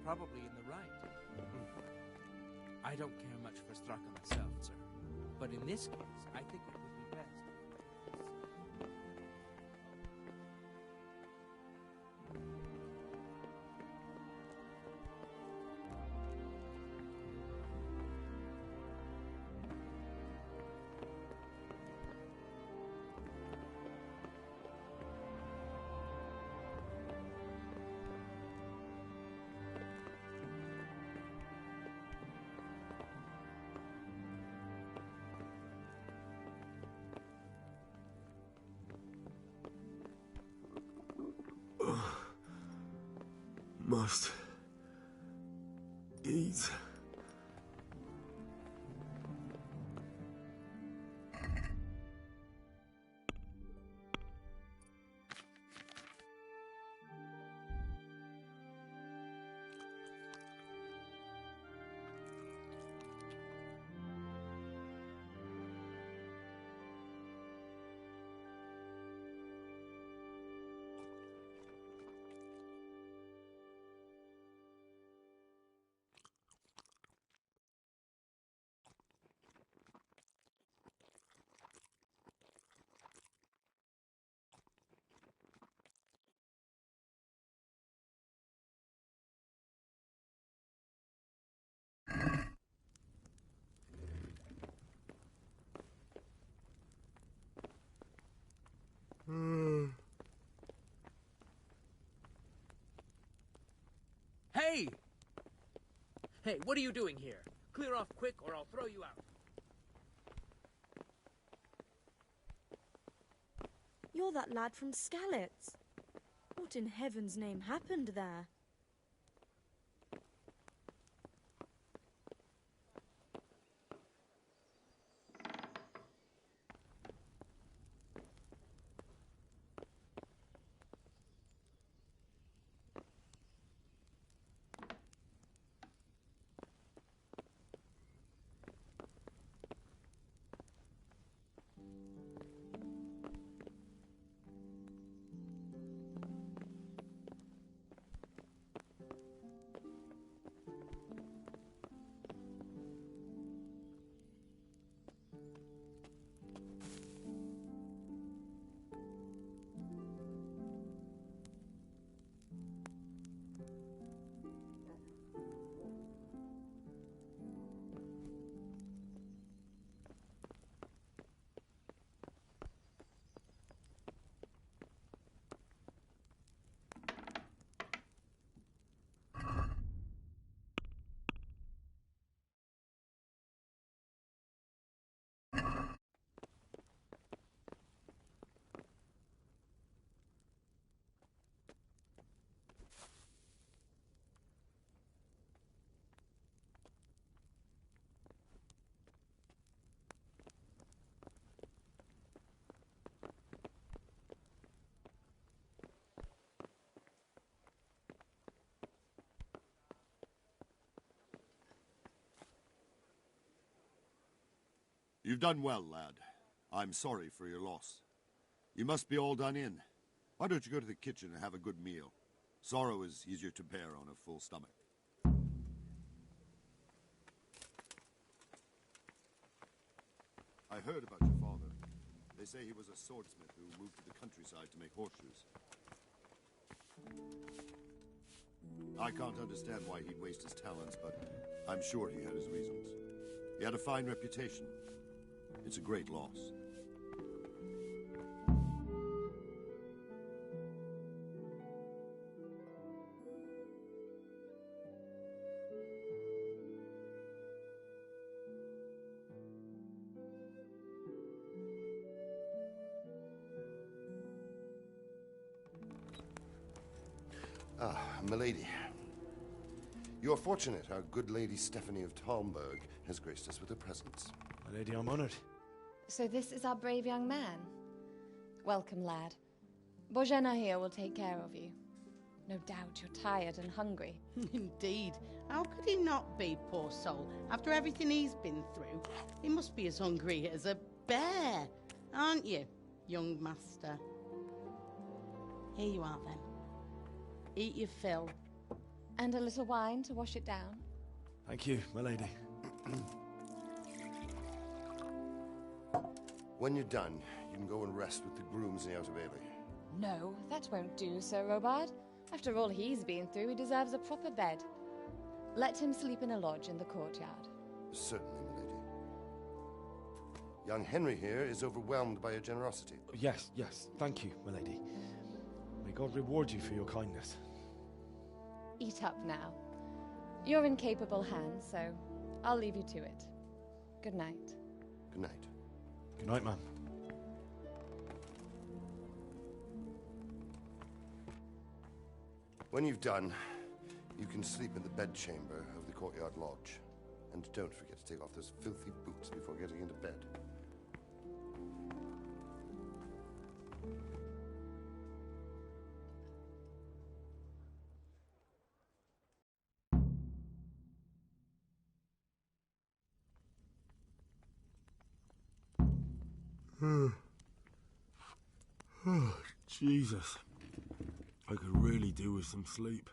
probably in the right. I don't care much for Straka myself, sir. But in this case, I think it would be best. Must eat. Hey! Hey, what are you doing here? Clear off quick or I'll throw you out. You're that lad from Skalitz. What in heaven's name happened there? You've done well, lad. I'm sorry for your loss. You must be all done in. Why don't you go to the kitchen and have a good meal? Sorrow is easier to bear on a full stomach. I heard about your father. They say he was a swordsmith who moved to the countryside to make horseshoes. I can't understand why he'd waste his talents, but I'm sure he had his reasons. He had a fine reputation. It's a great loss. Ah, milady. You're fortunate our good lady Stephanie of Talmberg has graced us with her presence. My lady, I'm honored. So this is our brave young man. Welcome, lad. Bojena here will take care of you. No doubt you're tired and hungry. Indeed. How could he not be, poor soul? After everything he's been through, he must be as hungry as a bear, aren't you, young master? Here you are, then. Eat your fill. And a little wine to wash it down. Thank you, my lady. When you're done, you can go and rest with the grooms in the Outer Bailey. No, that won't do, Sir Robard. After all he's been through, he deserves a proper bed. Let him sleep in a lodge in the courtyard. Certainly, my lady. Young Henry here is overwhelmed by your generosity. Yes, thank you, my lady. May God reward you for your kindness. Eat up now. You're in capable hands, so I'll leave you to it. Good night. Good night. Good night, ma'am. When you've done, you can sleep in the bedchamber of the courtyard lodge. And don't forget to take off those filthy boots before getting into bed. Oh, Jesus. I could really do with some sleep.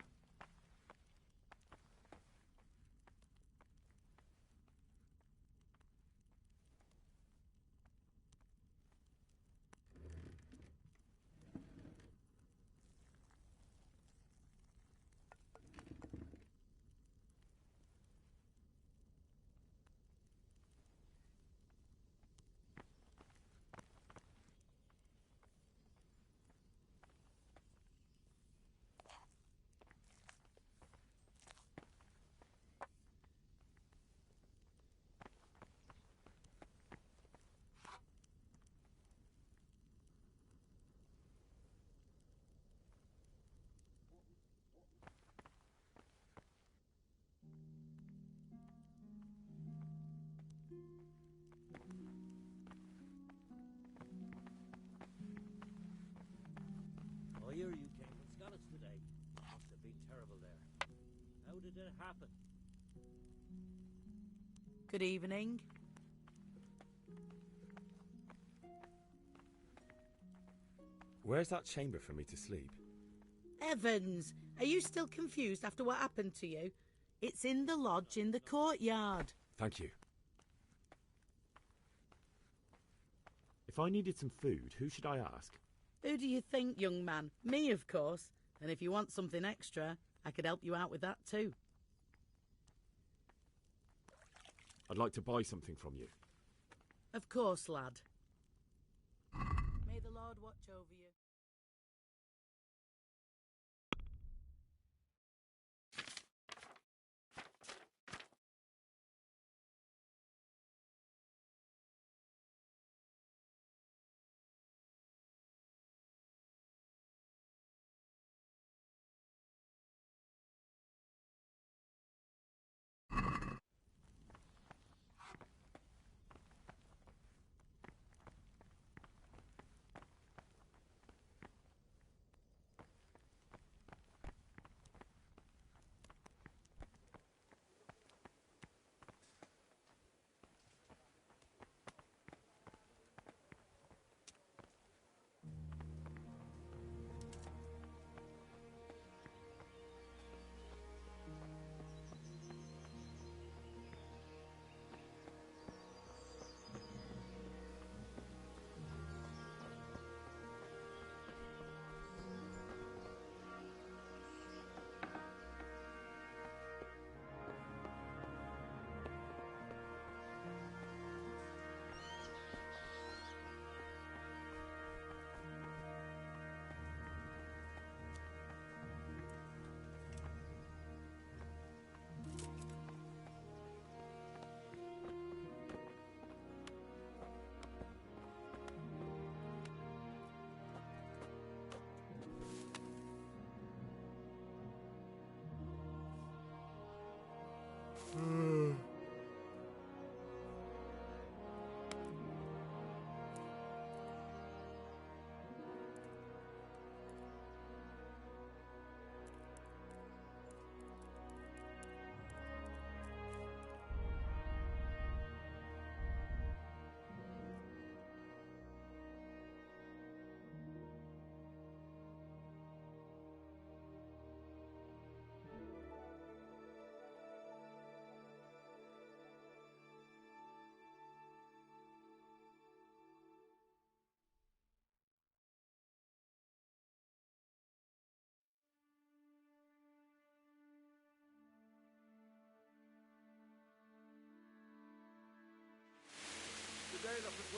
I hear you came from Scotland today. Must have been terrible there. How did it happen? Good evening. Where's that chamber for me to sleep? Evans, are you still confused after what happened to you? It's in the lodge in the courtyard. Thank you. If I needed some food, who should I ask? Who do you think, young man? Me, of course. And if you want something extra, I could help you out with that too. I'd like to buy something from you. Of course, lad. May the Lord watch over you.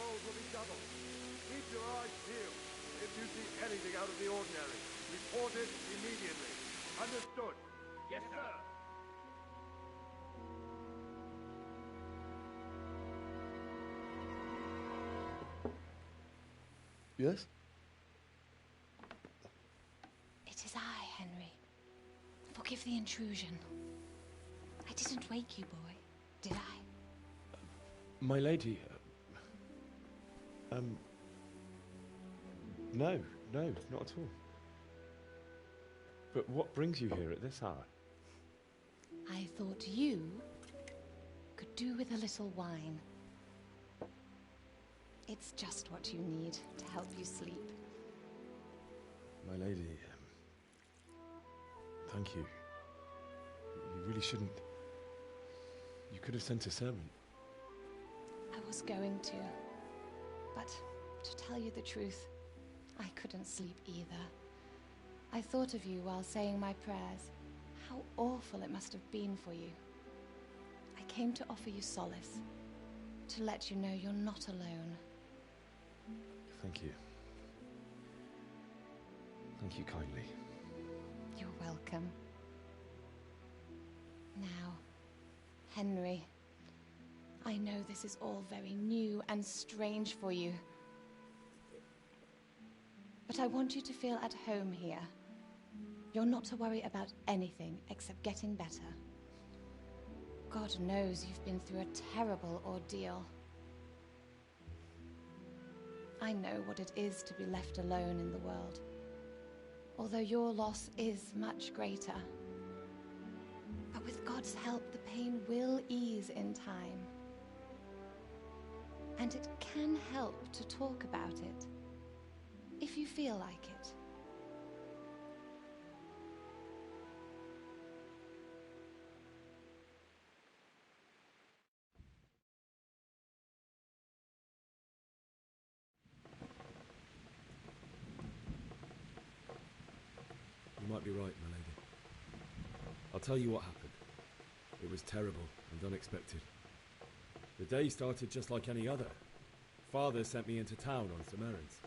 patrols will be doubled. Keep your eyes peeled. If you see anything out of the ordinary, report it immediately. Understood? Yes, sir. Yes? It is I, Henry. Forgive the intrusion. I didn't wake you, boy, did I? My lady, no, not at all. But what brings you here at this hour? I thought you could do with a little wine. It's just what you need to help you sleep. My lady, thank you. You really shouldn't. You could have sent a servant. I was going to, but to tell you the truth, I couldn't sleep either. I thought of you while saying my prayers. How awful it must have been for you. I came to offer you solace, to let you know you're not alone. Thank you. Thank you kindly. You're welcome. Now, Henry, I know this is all very new and strange for you. But I want you to feel at home here. You're not to worry about anything except getting better. God knows you've been through a terrible ordeal. I know what it is to be left alone in the world, although your loss is much greater. But with God's help, the pain will ease in time. And it can help to talk about it, if you feel like it. You might be right, my lady. I'll tell you what happened. It was terrible and unexpected. The day started just like any other. Father sent me into town on some errands.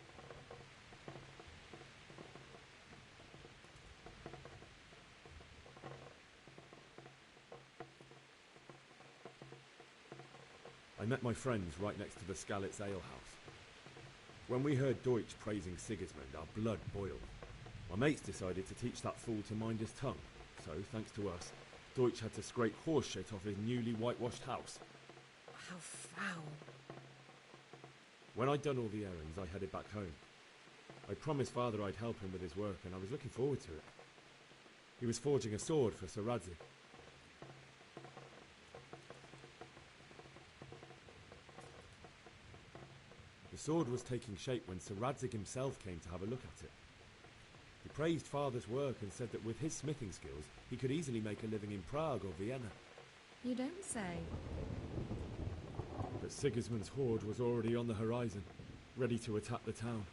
I met my friends right next to the Skalitz Ale House. When we heard Deutsch praising Sigismund, our blood boiled. My mates decided to teach that fool to mind his tongue, so, thanks to us, Deutsch had to scrape horse shit off his newly whitewashed house. How foul. When I'd done all the errands, I headed back home. I promised Father I'd help him with his work, and I was looking forward to it. He was forging a sword for Sir Radzig. The sword was taking shape when Sir Radzig himself came to have a look at it. He praised Father's work and said that with his smithing skills, he could easily make a living in Prague or Vienna. You don't say. But Sigismund's horde was already on the horizon, ready to attack the town.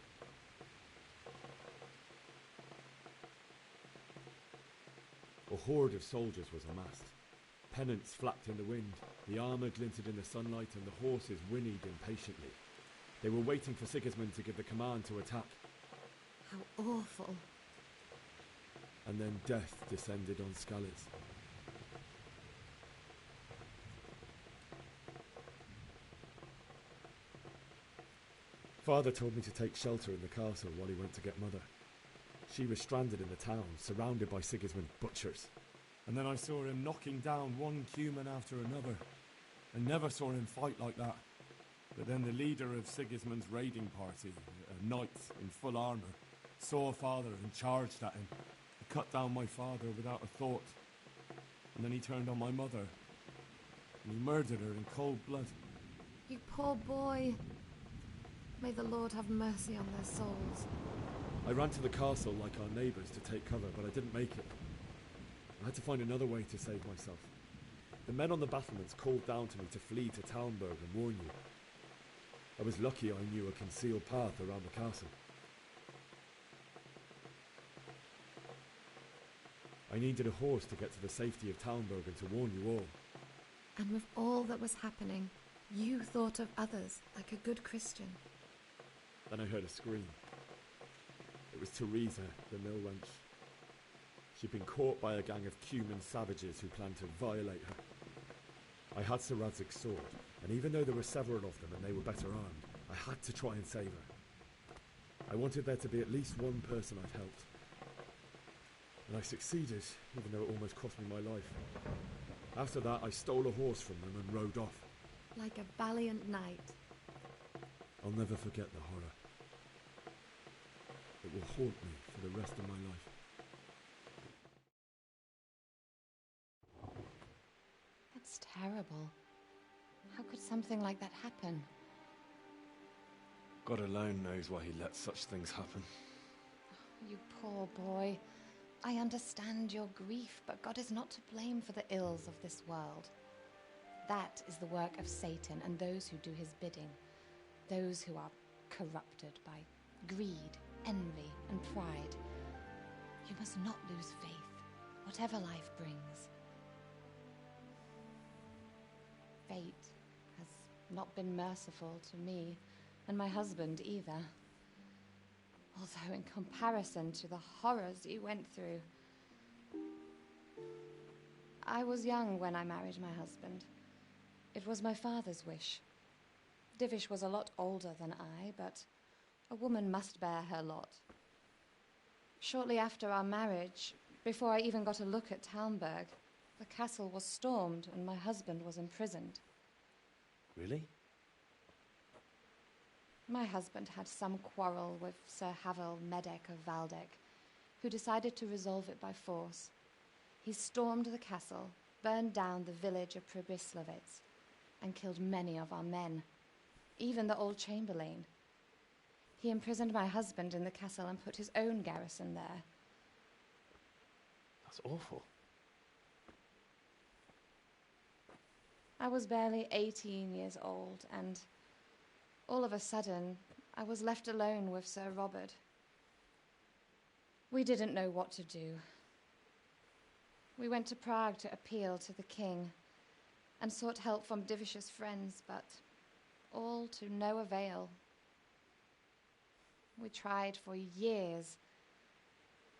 A horde of soldiers was amassed. Pennants flapped in the wind, the armour glinted in the sunlight, and the horses whinnied impatiently. They were waiting for Sigismund to give the command to attack. How awful. And then death descended on Skalitz. Father told me to take shelter in the castle while he went to get Mother. She was stranded in the town, surrounded by Sigismund's butchers. And then I saw him knocking down one Cuman after another. I never saw him fight like that. But then the leader of Sigismund's raiding party, a knight in full armour, saw Father and charged at him. He cut down my father without a thought. And then he turned on my mother. And he murdered her in cold blood. You poor boy. May the Lord have mercy on their souls. I ran to the castle like our neighbours to take cover, but I didn't make it. I had to find another way to save myself. The men on the battlements called down to me to flee to Talmberg and warn you. I was lucky I knew a concealed path around the castle. I needed a horse to get to the safety of Talmberg and to warn you all. And with all that was happening, You thought of others like a good Christian. Then I heard a scream. It was Teresa, the mill wench. She'd been caught by a gang of Cuman savages who planned to violate her. I had Sir Radzig's sword, and even though there were several of them and they were better armed, I had to try and save her. I wanted there to be at least one person I'd helped. And I succeeded, even though it almost cost me my life. After that, I stole a horse from them and rode off. Like a valiant knight. I'll never forget the horror. It will haunt me for the rest of my life. That's terrible. How could something like that happen? God alone knows why he lets such things happen. You poor boy. I understand your grief, but God is not to blame for the ills of this world. That is the work of Satan and those who do his bidding. Those who are corrupted by greed, envy, and pride. You must not lose faith, whatever life brings. Fate has not been merciful to me, and my husband either. Although in comparison to the horrors you went through. I was young when I married my husband. It was my father's wish. Divish was a lot older than I, but a woman must bear her lot. Shortly after our marriage, before I even got a look at Talmberg, the castle was stormed and my husband was imprisoned. Really? My husband had some quarrel with Sir Havel Medek of Valdek, who decided to resolve it by force. He stormed the castle, burned down the village of Pribyslavitz, and killed many of our men, even the old chamberlain. He imprisoned my husband in the castle and put his own garrison there. That's awful. I was barely 18 years old, and all of a sudden, I was left alone with Sir Robert. We didn't know what to do. We went to Prague to appeal to the king and sought help from Divish's friends, but all to no avail. We tried for years,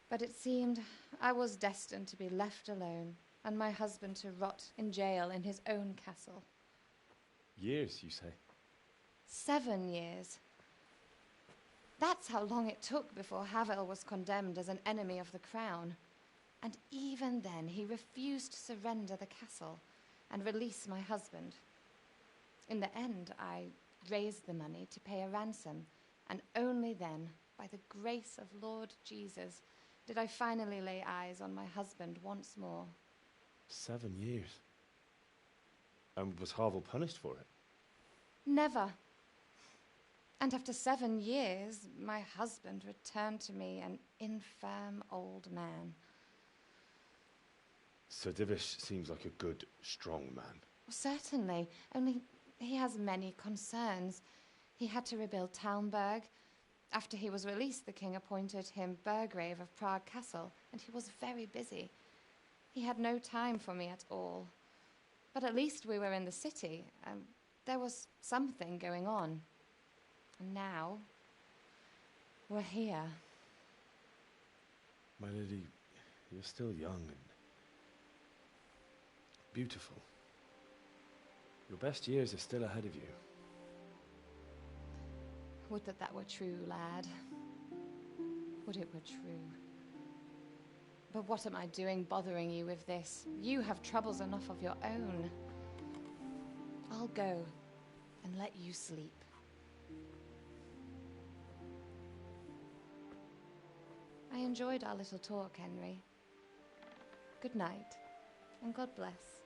but it seemed I was destined to be left alone and my husband to rot in jail in his own castle. Years, you say? 7 years. That's how long it took before Havel was condemned as an enemy of the crown. And even then, he refused to surrender the castle and release my husband. In the end, I raised the money to pay a ransom, and only then, by the grace of Lord Jesus, did I finally lay eyes on my husband once more. 7 years? And was Havel punished for it? Never. And after 7 years, my husband returned to me an infirm old man. Sir Divish seems like a good, strong man. Certainly, only he has many concerns. He had to rebuild Talmberg. After he was released, the king appointed him Burgrave of Prague Castle, and he was very busy. He had no time for me at all. But at least we were in the city, and there was something going on. And now, we're here. My lady, you're still young and beautiful. Your best years are still ahead of you. Would that that were true, lad. Would it were true. But what am I doing bothering you with this? You have troubles enough of your own. I'll go and let you sleep. I enjoyed our little talk, Henry. Good night, and God bless.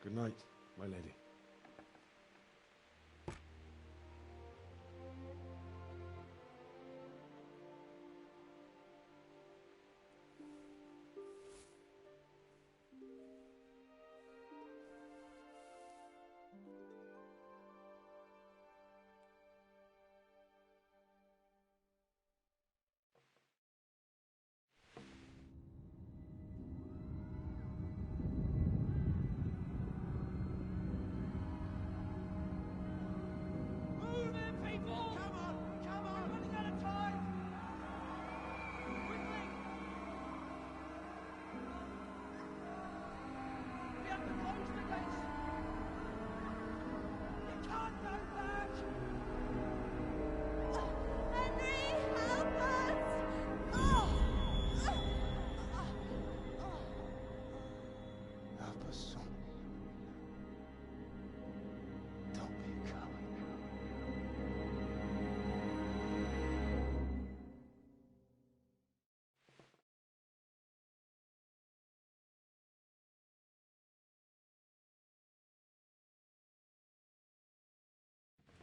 Good night, my lady.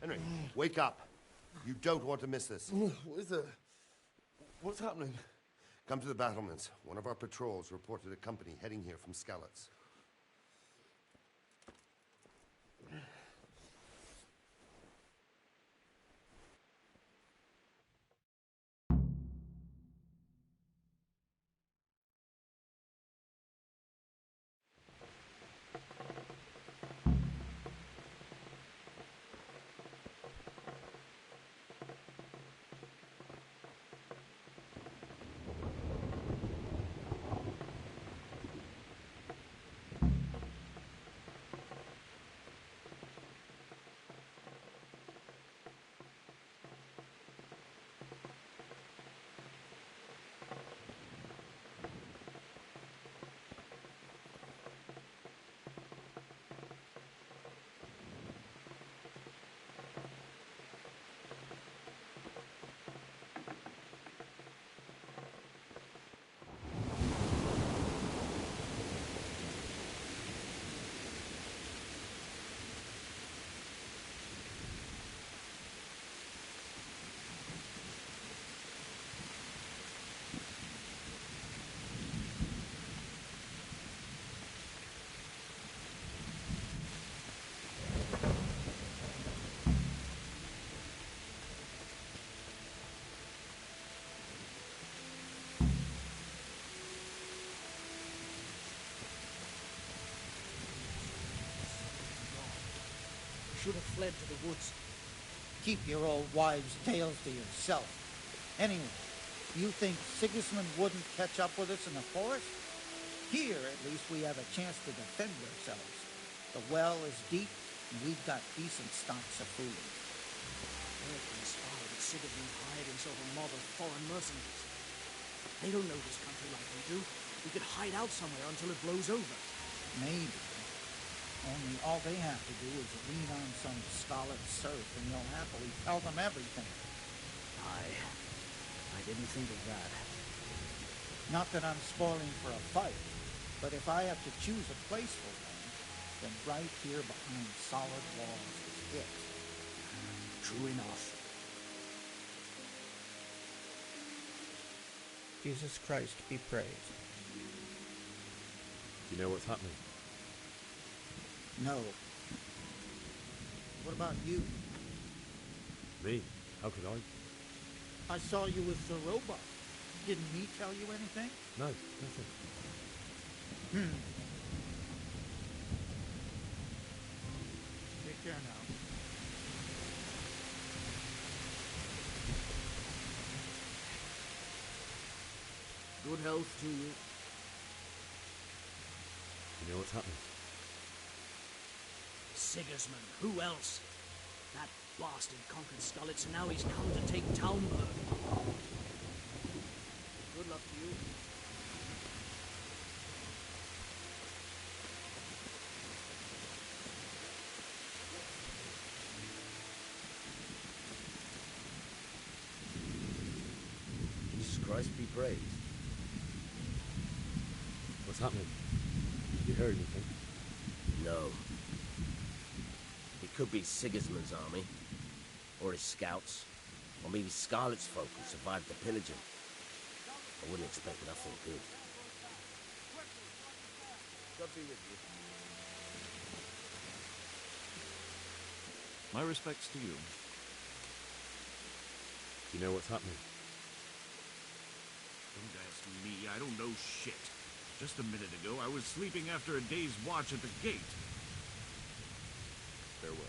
Henry, wake up. You don't want to miss this. What is it? What's happening? Come to the battlements. One of our patrols reported a company heading here from Skalitz. Should have fled to the woods. Keep your old wives' tales to yourself. Anyway, you think Sigismund wouldn't catch up with us in the forest? Here, at least, we have a chance to defend ourselves. The well is deep, and we've got decent stocks of food. Word can spy that Sigismund hired himself a mob of foreign mercenaries. They don't know this country like we do. We could hide out somewhere until it blows over. Maybe. Only all they have to do is lean on some scarlet serf, and you'll happily tell them everything. I didn't think of that. Not that I'm spoiling for a fight, but if I have to choose a place for one, then right here behind solid walls is it. True enough. Jesus Christ be praised. Do you know what's happening? No. What about you? Me? How could I? I saw you with the robot. Didn't he tell you anything? No, nothing. Take care now. Good health to you. You know what's happening? Sigismund, who else? That bastard conquered Skalitz, and now he's come to take Talmberg. Good luck to you. Jesus Christ be praised. What's happening? You heard anything? No. It could be Sigismund's army, or his scouts, or maybe Scarlet's folk who survived the pillaging. I wouldn't expect nothing good. God be with you. My respects to you. Do you know what's happening? Don't ask me, I don't know shit. Just a minute ago, I was sleeping after a day's watch at the gate. Farewell.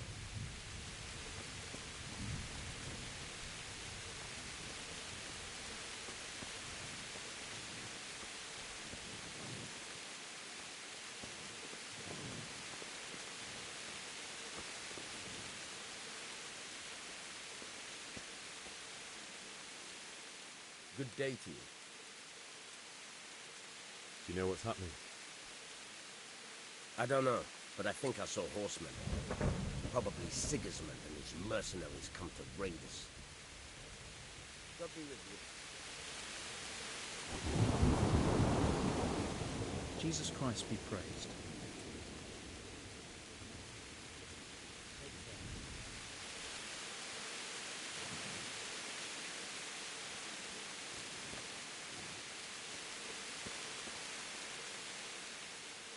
Good day to you. Do you know what's happening? I don't know, but I think I saw horsemen. Probably Sigismund and his mercenaries come to raid us. God be with you. Jesus Christ be praised.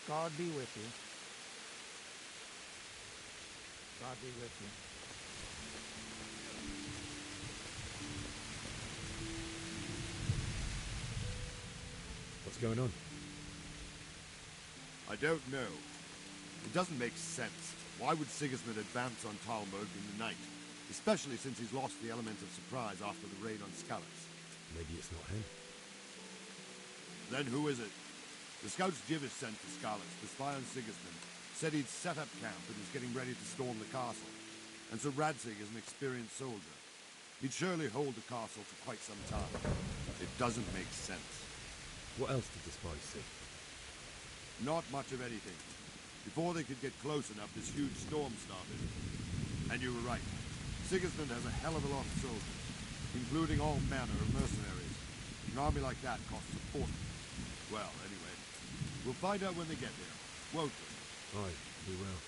God be with you. God be with you. What's going on? I don't know. It doesn't make sense. Why would Sigismund advance on Talmberg in the night? Especially since he's lost the element of surprise after the raid on Skalitz. Maybe it's not him. Then who is it? The scouts Jivish sent to Skalitz to spy on Sigismund said he'd set up camp and was getting ready to storm the castle. And so Radzig is an experienced soldier. He'd surely hold the castle for quite some time. It doesn't make sense. What else did the spies see? Not much of anything. Before they could get close enough, this huge storm started. And you were right. Sigismund has a hell of a lot of soldiers, including all manner of mercenaries. An army like that costs a fortune. Well, anyway, we'll find out when they get there, won't we? Aye, we will.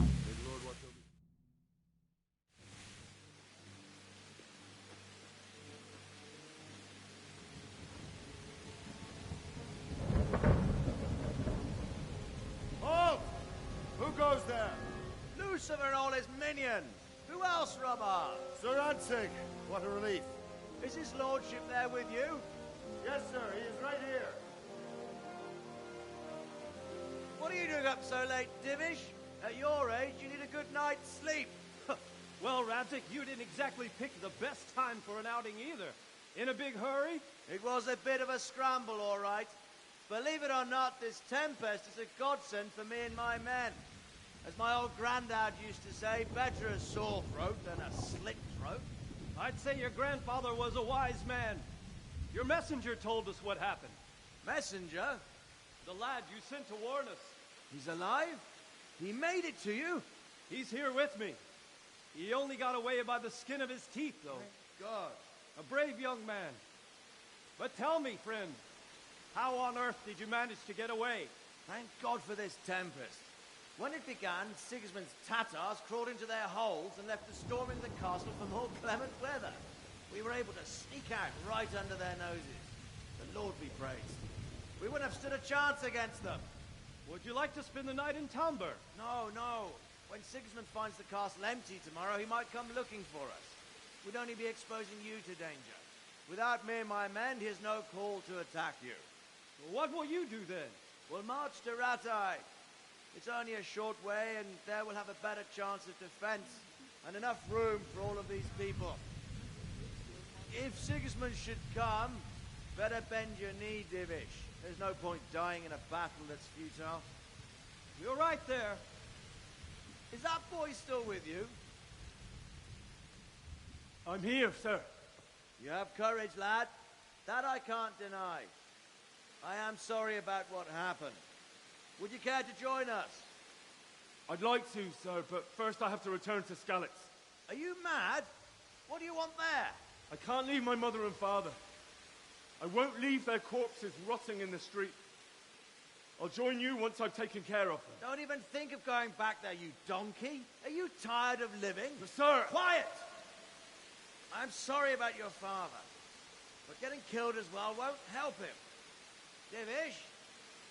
May the Lord watch over you. Halt! Who goes there? Lucifer and all his minions. Who else, Robert? Sir Radzig, what a relief. Is his lordship there with you? Yes, sir. He is right here. What are you doing up so late, Divish? At your age, you need a good night's sleep. Well, Radzig, you didn't exactly pick the best time for an outing either. In a big hurry? It was a bit of a scramble, all right. Believe it or not, this tempest is a godsend for me and my men. As my old granddad used to say, better a sore throat than a slit throat. I'd say your grandfather was a wise man. Your messenger told us what happened. Messenger? The lad you sent to warn us. He's alive? He made it to you? He's here with me. He only got away by the skin of his teeth, though. Thank God. A brave young man. But tell me, friend, how on earth did you manage to get away? Thank God for this tempest. When it began, Sigismund's Tatars crawled into their holes and left us storming the castle for more clement weather. We were able to sneak out right under their noses. The Lord be praised. We wouldn't have stood a chance against them. Would you like to spend the night in Talmberg? No, no. When Sigismund finds the castle empty tomorrow, he might come looking for us. We'd only be exposing you to danger. Without me and my men, he has no call to attack you. Well, what will you do then? We'll march to Ratai. It's only a short way, and there we'll have a better chance of defense, and enough room for all of these people. If Sigismund should come, better bend your knee, Divish. There's no point dying in a battle that's futile. You're right there. Is that boy still with you? I'm here, sir. You have courage, lad. That I can't deny. I am sorry about what happened. Would you care to join us? I'd like to, sir, but first I have to return to Skalitz. Are you mad? What do you want there? I can't leave my mother and father. I won't leave their corpses rotting in the street. I'll join you once I've taken care of them. Don't even think of going back there, you donkey. Are you tired of living? But sir! Quiet! I'm sorry about your father, but getting killed as well won't help him. Divish,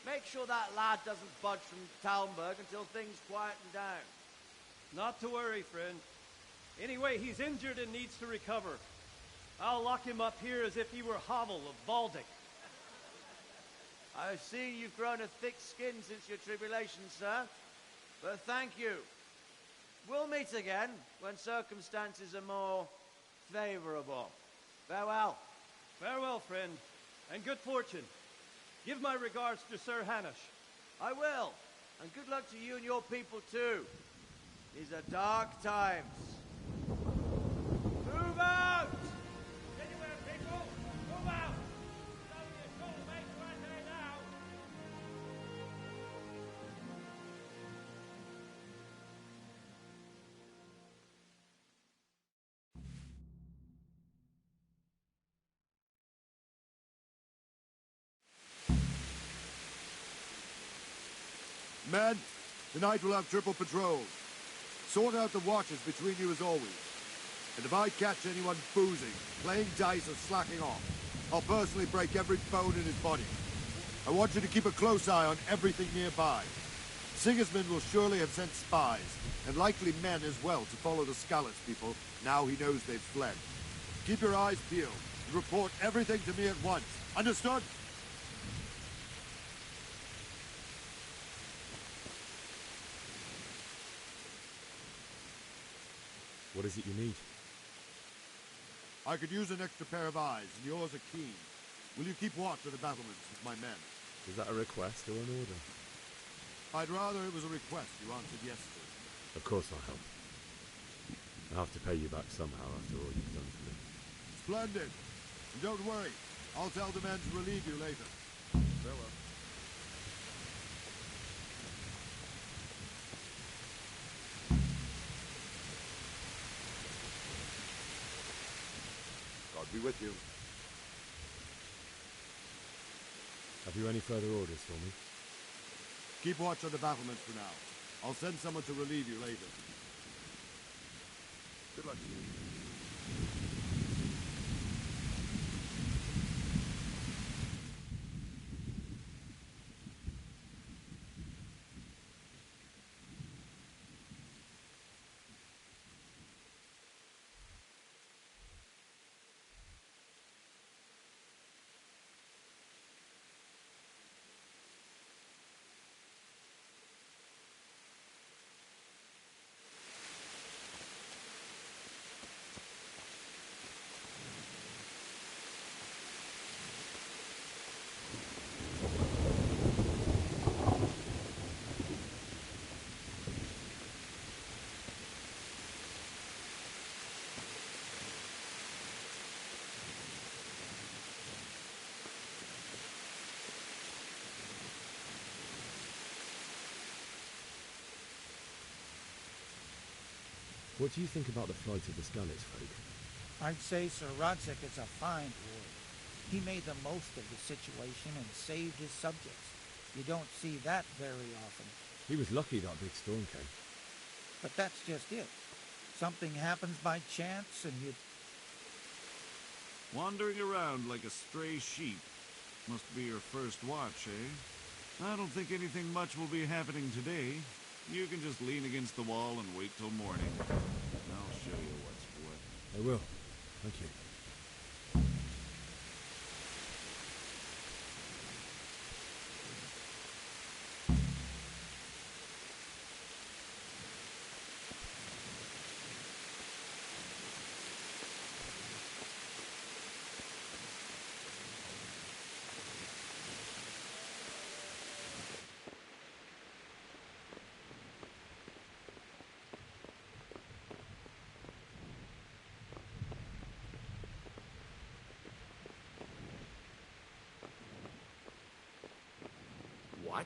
make sure that lad doesn't budge from Talmberg until things quieten down. Not to worry, friend. Anyway, he's injured and needs to recover. I'll lock him up here as if he were Havel of Baldic. I've seen you've grown a thick skin since your tribulation, sir. But thank you. We'll meet again when circumstances are more favorable. Farewell. Farewell, friend, and good fortune. Give my regards to Sir Hanush. I will. And good luck to you and your people, too. These are dark times. Move out! Anywhere, people! Move out! It's only a short way to our day now. Men, tonight we'll have triple patrols. Sort out the watches between you as always. And if I catch anyone boozing, playing dice or slacking off, I'll personally break every bone in his body. I want you to keep a close eye on everything nearby. Sigismund will surely have sent spies, and likely men as well, to follow the Skalitz people, now he knows they've fled. Keep your eyes peeled, and report everything to me at once. Understood? What is it you need? I could use an extra pair of eyes, and yours are keen. Will you keep watch of the battlements with my men? Is that a request or an order? I'd rather it was a request you answered yes to. Of course I'll help. I'll have to pay you back somehow after all you've done for me. Splendid. And don't worry, I'll tell the men to relieve you later. Farewell. God be with you. Have you any further orders for me? Keep watch on the battlements for now. I'll send someone to relieve you later. Good luck to you. What do you think about the flight of the Skalitz folk? I'd say Sir Rodzik is a fine warrior. He made the most of the situation and saved his subjects. You don't see that very often. He was lucky that big storm came. But that's just it. Something happens by chance and you... Wandering around like a stray sheep. Must be your first watch, eh? I don't think anything much will be happening today. You can just lean against the wall and wait till morning. I'll show you what's what. I will. Thank you. What?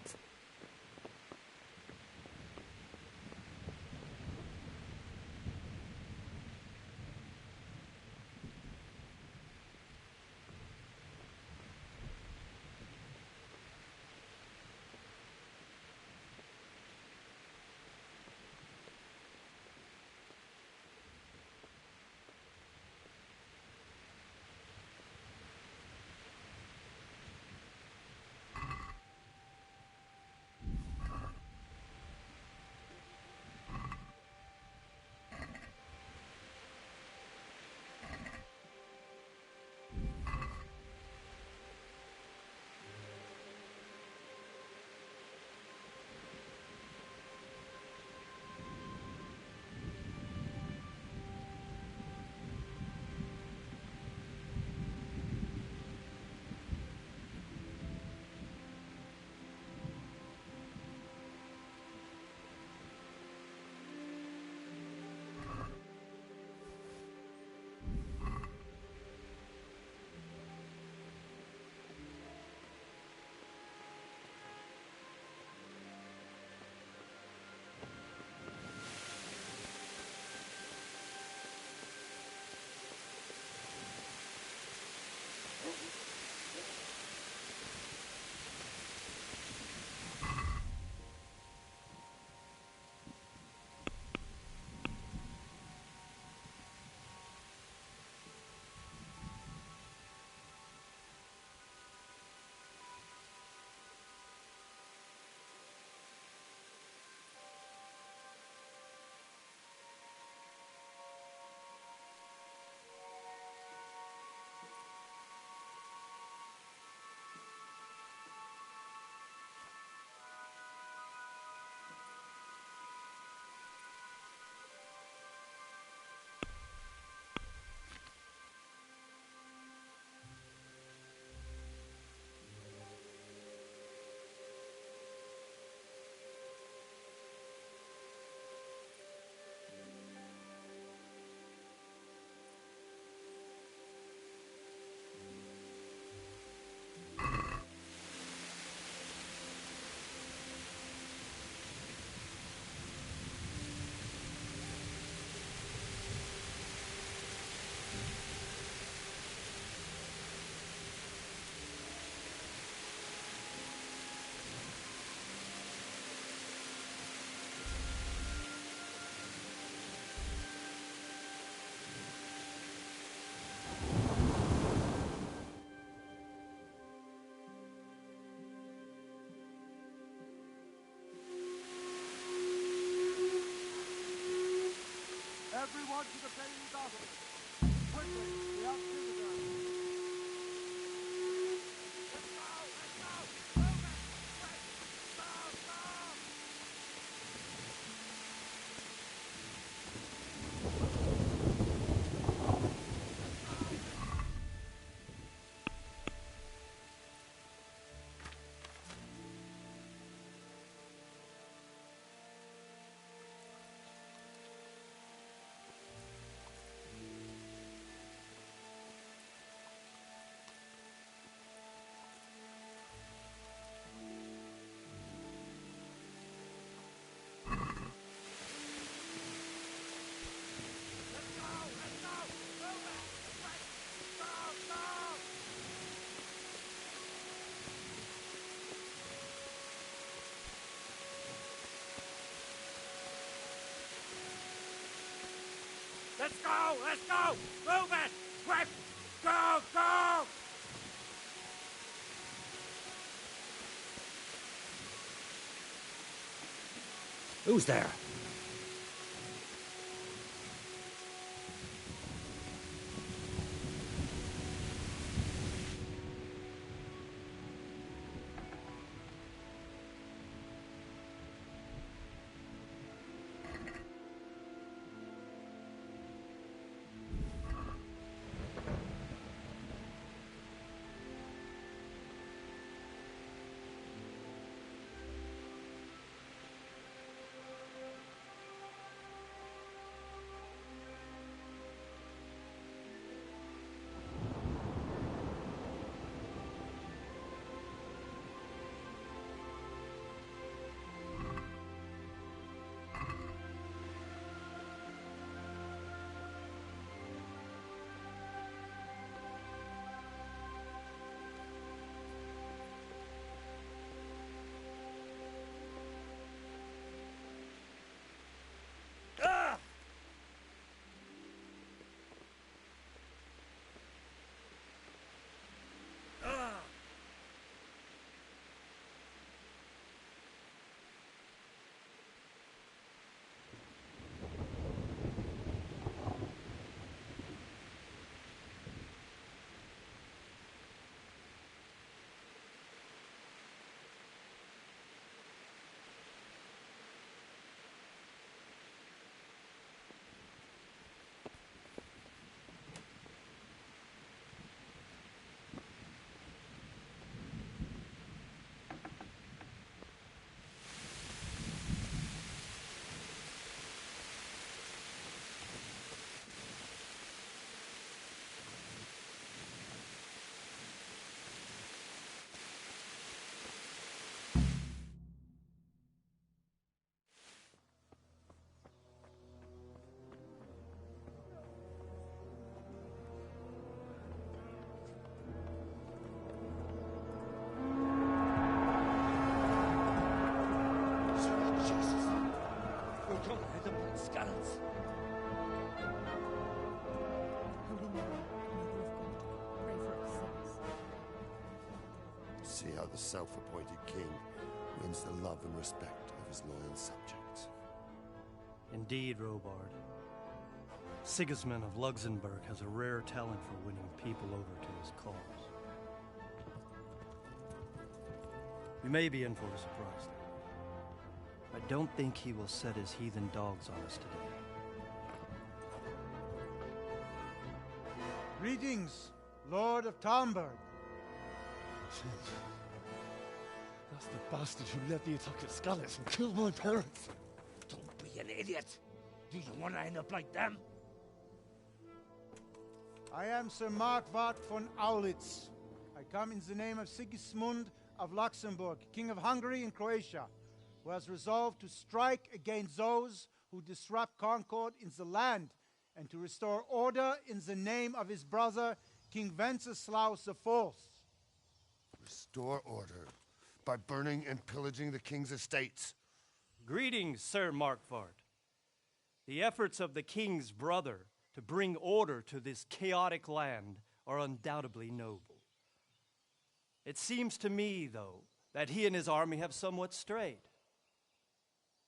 to the friendly battle. Quickly, we have visitors. Let's go! Let's go! Move it! Quick! Move! Move! Let's go! Let's go! Move it! Quick! Go! Go! Who's there? See how the self-appointed king wins the love and respect of his loyal subjects. Indeed, Robard. Sigismund of Luxembourg has a rare talent for winning people over to his cause. You may be in for a surprise, though. I don't think he will set his heathen dogs on us today. Greetings, Lord of Talmberg. That's the bastard who led the attack at Skalitz and killed my parents. Don't be an idiot. Do you want to end up like them? I am Sir Markvart von Aulitz. I come in the name of Sigismund of Luxembourg, King of Hungary and Croatia, who has resolved to strike against those who disrupt concord in the land and to restore order in the name of his brother, King Wenceslaus IV. Restore order by burning and pillaging the king's estates. Greetings, Sir Markvart. The efforts of the king's brother to bring order to this chaotic land are undoubtedly noble. It seems to me, though, that he and his army have somewhat strayed.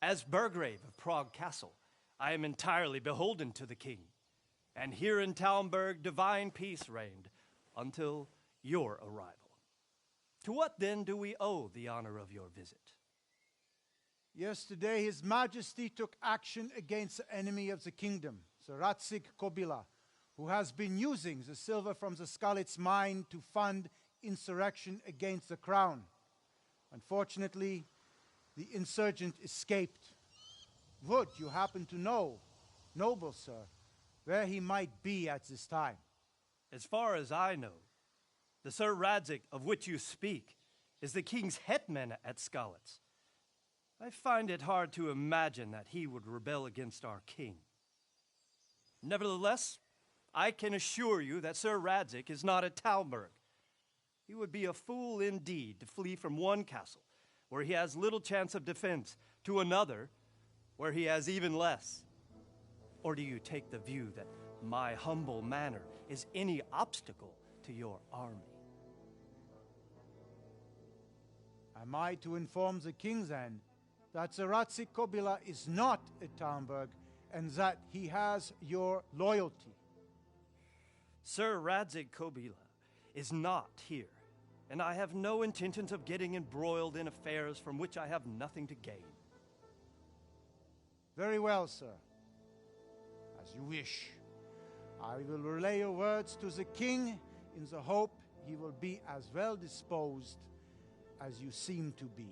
As Burgrave of Prague Castle, I am entirely beholden to the king. And here in Talmberg, divine peace reigned until your arrival. To what then do we owe the honor of your visit? Yesterday, His Majesty took action against the enemy of the kingdom, the Ratsig Kobila, who has been using the silver from the Skalitz mine to fund insurrection against the crown. Unfortunately, the insurgent escaped. Would you happen to know, noble sir, where he might be at this time? As far as I know, the Sir Radzik of which you speak is the king's hetman at Skalitz. I find it hard to imagine that he would rebel against our king. Nevertheless, I can assure you that Sir Radzik is not at Talmberg. He would be a fool indeed to flee from one castle, where he has little chance of defense, to another, where he has even less. Or do you take the view that my humble manner is any obstacle to your army? Am I to inform the king then that the Ratsik Kobila is not at Talmberg and that he has your loyalty? Sir Radzik Kobila is not here, and I have no intentions of getting embroiled in affairs from which I have nothing to gain. Very well, sir. As you wish. I will relay your words to the king in the hope he will be as well disposed as you seem to be.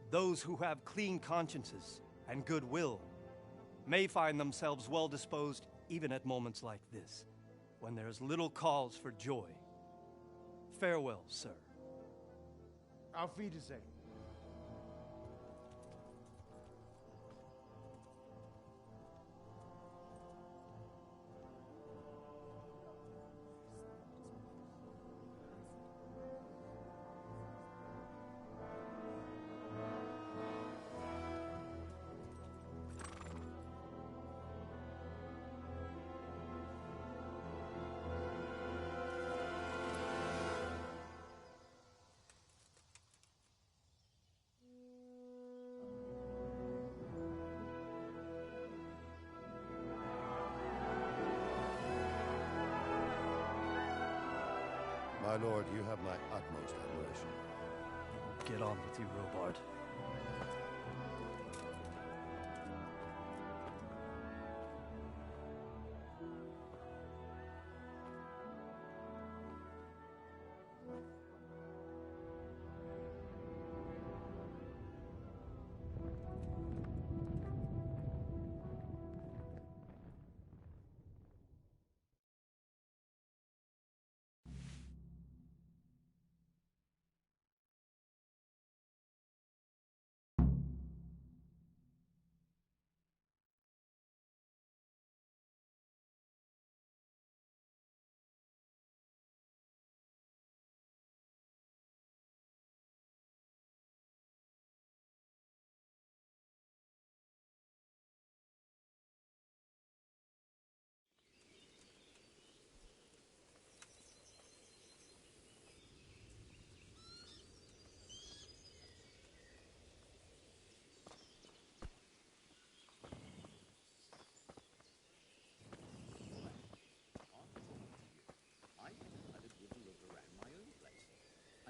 Those who have clean consciences and goodwill may find themselves well disposed even at moments like this, when there is little cause for joy. Farewell, sir. Auf Wiedersehen. My lord, you have my utmost admiration. Get on with you, Robard.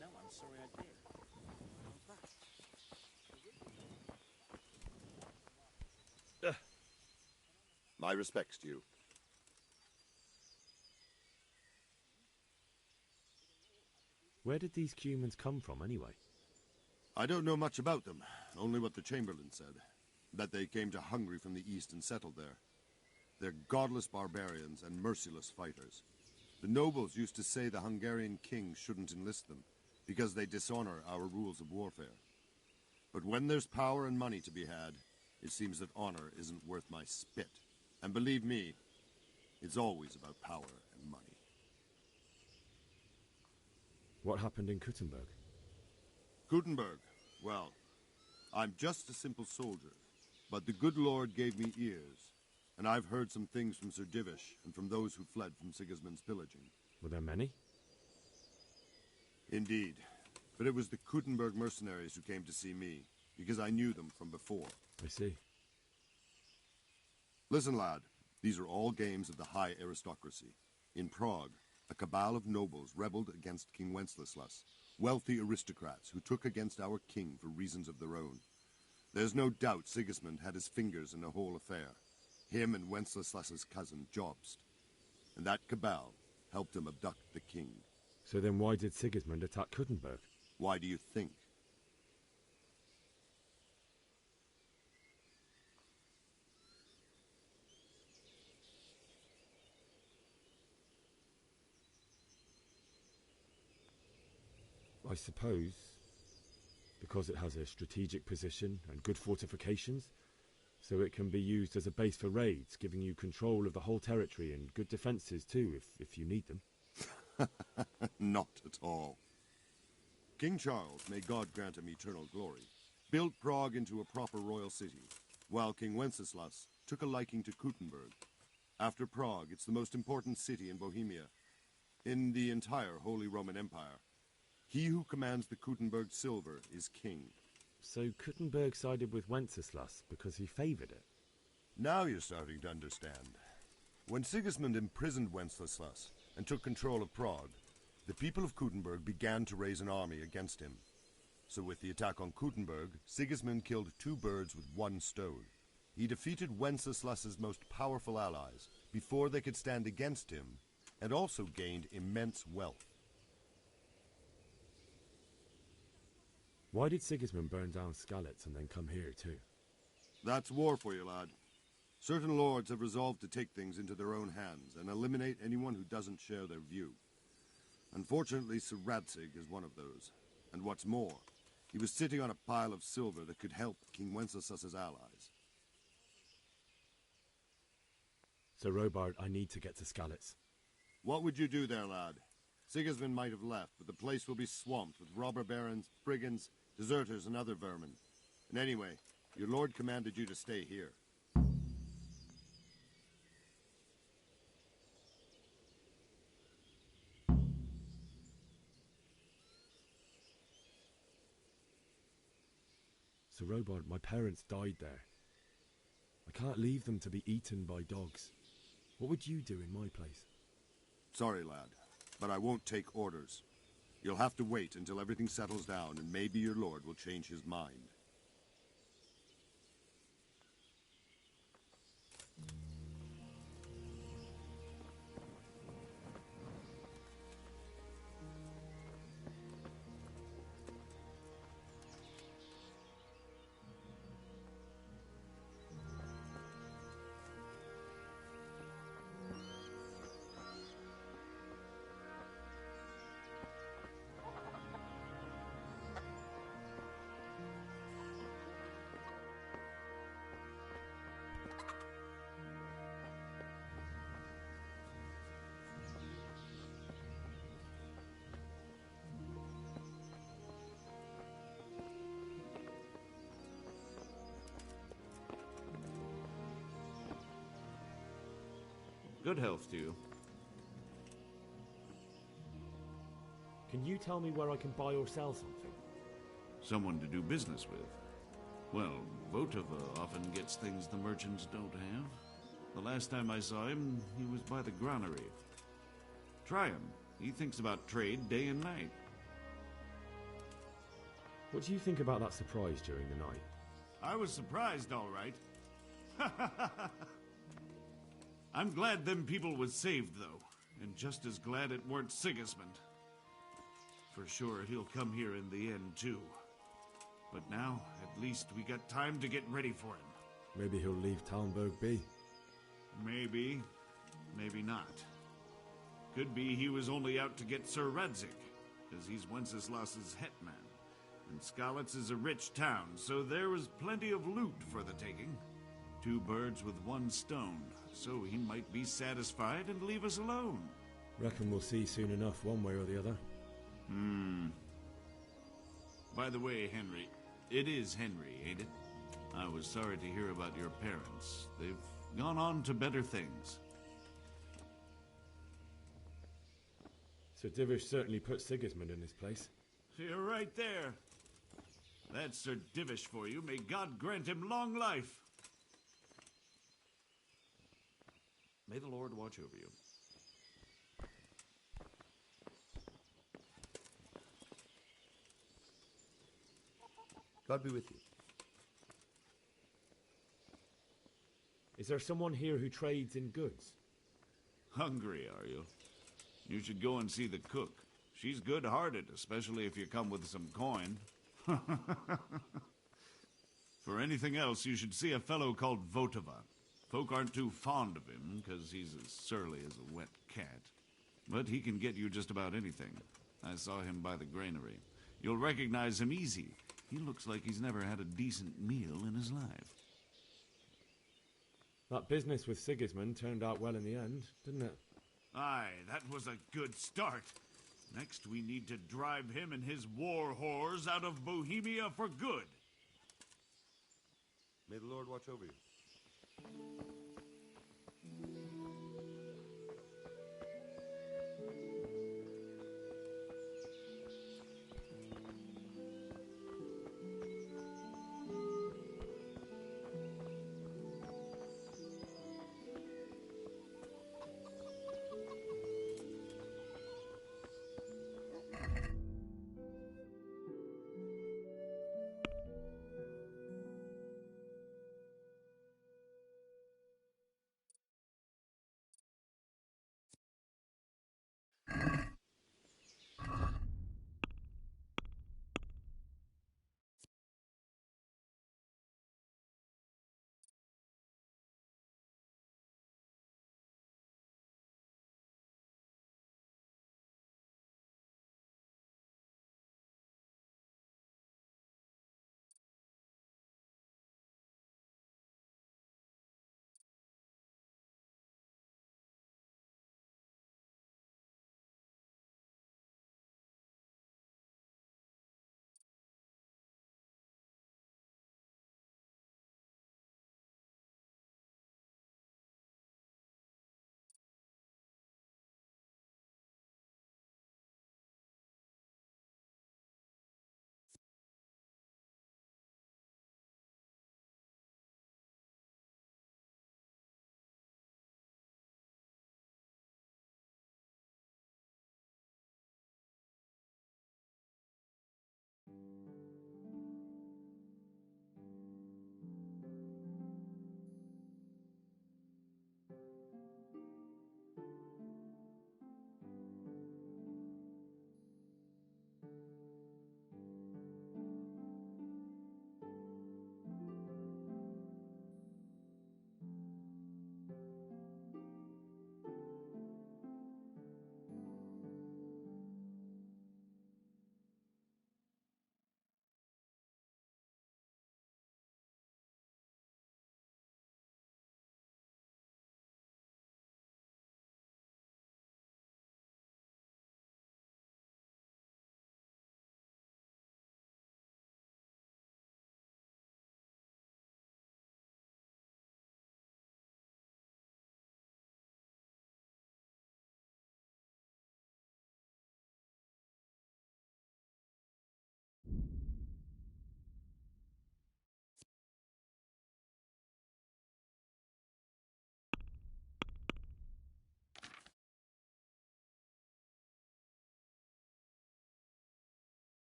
I'm sorry I did. My respects to you. Where did these humans come from, anyway? I don't know much about them, only what the Chamberlain said. That they came to Hungary from the east and settled there. They're godless barbarians and merciless fighters. The nobles used to say the Hungarian king shouldn't enlist them, because they dishonor our rules of warfare. But when there's power and money to be had, it seems that honor isn't worth my spit. And believe me, it's always about power and money. What happened in Kuttenberg? Kuttenberg? Well, I'm just a simple soldier, but the good Lord gave me ears, and I've heard some things from Sir Divish and from those who fled from Sigismund's pillaging. Were there many? Indeed, but it was the Kuttenberg mercenaries who came to see me, because I knew them from before. I see. Listen, lad. These are all games of the high aristocracy. In Prague, a cabal of nobles rebelled against King Wenceslas, wealthy aristocrats who took against our king for reasons of their own. There's no doubt Sigismund had his fingers in the whole affair. Him and Wenceslas's cousin, Jobst. And that cabal helped him abduct the king. So then why did Sigismund attack Kuttenberg? Why do you think? I suppose because it has a strategic position and good fortifications, so it can be used as a base for raids, giving you control of the whole territory and good defences too, if you need them. Not at all. King Charles, may God grant him eternal glory, built Prague into a proper royal city, while King Wenceslas took a liking to Kuttenberg. After Prague, it's the most important city in Bohemia, in the entire Holy Roman Empire. He who commands the Kuttenberg silver is king. So Kuttenberg sided with Wenceslas because he favoured it? Now you're starting to understand. When Sigismund imprisoned Wenceslas and took control of Prague, the people of Kuttenberg began to raise an army against him. So with the attack on Kuttenberg, Sigismund killed two birds with one stone. He defeated Wenceslas's most powerful allies before they could stand against him, and also gained immense wealth. Why did Sigismund burn down Skalitz and then come here too? That's war for you, lad. Certain lords have resolved to take things into their own hands and eliminate anyone who doesn't share their view. Unfortunately, Sir Radzig is one of those. And what's more, he was sitting on a pile of silver that could help King Wenceslas's allies. Sir Robard, I need to get to Skalitz. What would you do there, lad? Sigismund might have left, but the place will be swamped with robber barons, brigands, deserters, and other vermin. And anyway, your lord commanded you to stay here. Sir Robard, my parents died there. I can't leave them to be eaten by dogs. What would you do in my place? Sorry, lad, but I won't take orders. You'll have to wait until everything settles down, and maybe your lord will change his mind. Good health to you. Can you tell me where I can buy or sell something? Someone to do business with. Well, Votava often gets things the merchants don't have. The last time I saw him, he was by the granary. Try him. He thinks about trade day and night. What do you think about that surprise during the night? I was surprised, all right. I'm glad them people was saved, though, and just as glad it weren't Sigismund. For sure, he'll come here in the end, too. But now, at least we got time to get ready for him. Maybe he'll leave Talmberg be. Maybe. Maybe not. Could be he was only out to get Sir Radzig, because he's Wenceslas's hetman. And Skalitz is a rich town, so there was plenty of loot for the taking. 2 birds with 1 stone, so he might be satisfied and leave us alone. Reckon we'll see soon enough, one way or the other. By the way, Henry, it is Henry, ain't it? I was sorry to hear about your parents. They've gone on to better things. Sir Divish certainly put Sigismund in his place. You're right there. That's Sir Divish for you. May God grant him long life. May the Lord watch over you. God be with you. Is there someone here who trades in goods? Hungry, are you? You should go and see the cook. She's good-hearted, especially if you come with some coin. For anything else, you should see a fellow called Votava. Folk aren't too fond of him, because he's as surly as a wet cat. But he can get you just about anything. I saw him by the granary. You'll recognize him easy. He looks like he's never had a decent meal in his life. That business with Sigismund turned out well in the end, didn't it? Aye, that was a good start. Next, we need to drive him and his war whores out of Bohemia for good. May the Lord watch over you.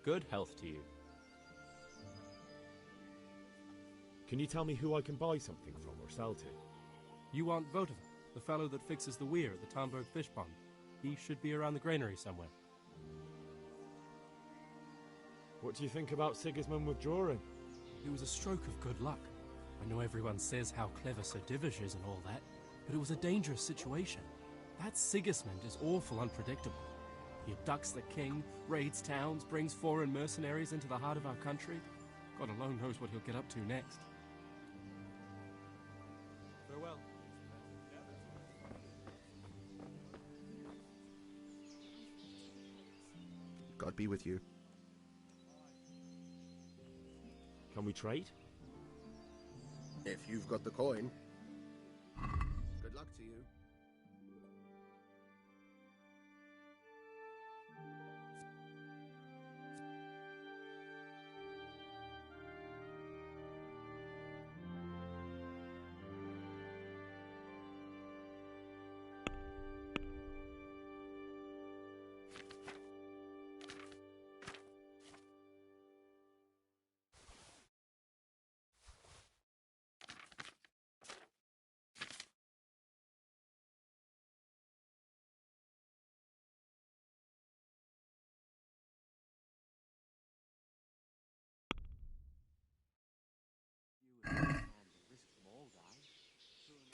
Good health to you. Can you tell me who I can buy something from or sell to? You want Votiva, the fellow that fixes the weir at the Talmberg fish pond. He should be around the granary somewhere. What do you think about Sigismund withdrawing? It was a stroke of good luck. I know everyone says how clever Sir Divish is and all that, but it was a dangerous situation. That Sigismund is awful unpredictable. He abducts the king, raids towns, brings foreign mercenaries into the heart of our country. God alone knows what he'll get up to next. Farewell. God be with you. Can we trade? If you've got the coin. Good luck to you.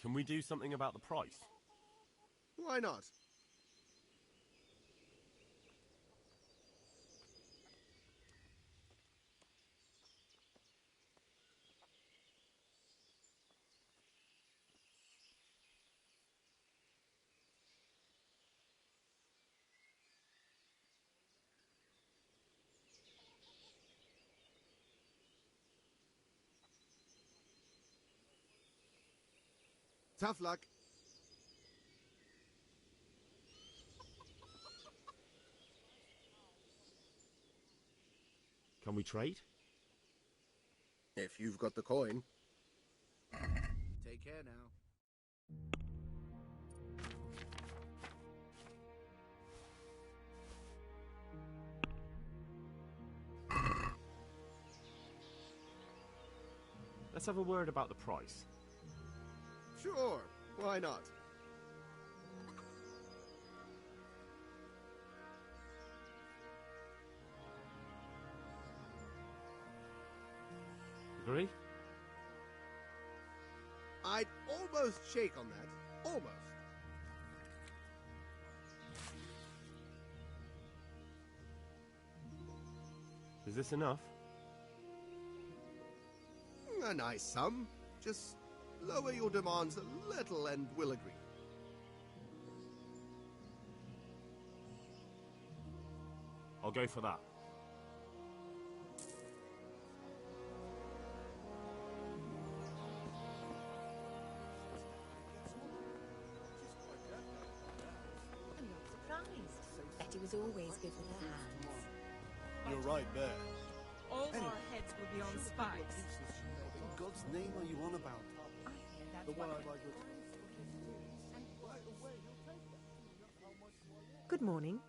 Can we do something about the price? Why not? Tough luck. Can we trade? If you've got the coin. Take care now. Let's have a word about the price. Sure, why not? Agree? I'd almost shake on that. Almost. Is this enough? A nice sum. Just lower your demands a little and we'll agree. I'll go for that. I'm not surprised. Betty was always good with her hands. You're right there. All our heads will be on spikes. What in God's name are you on about? The one I like with... Good morning.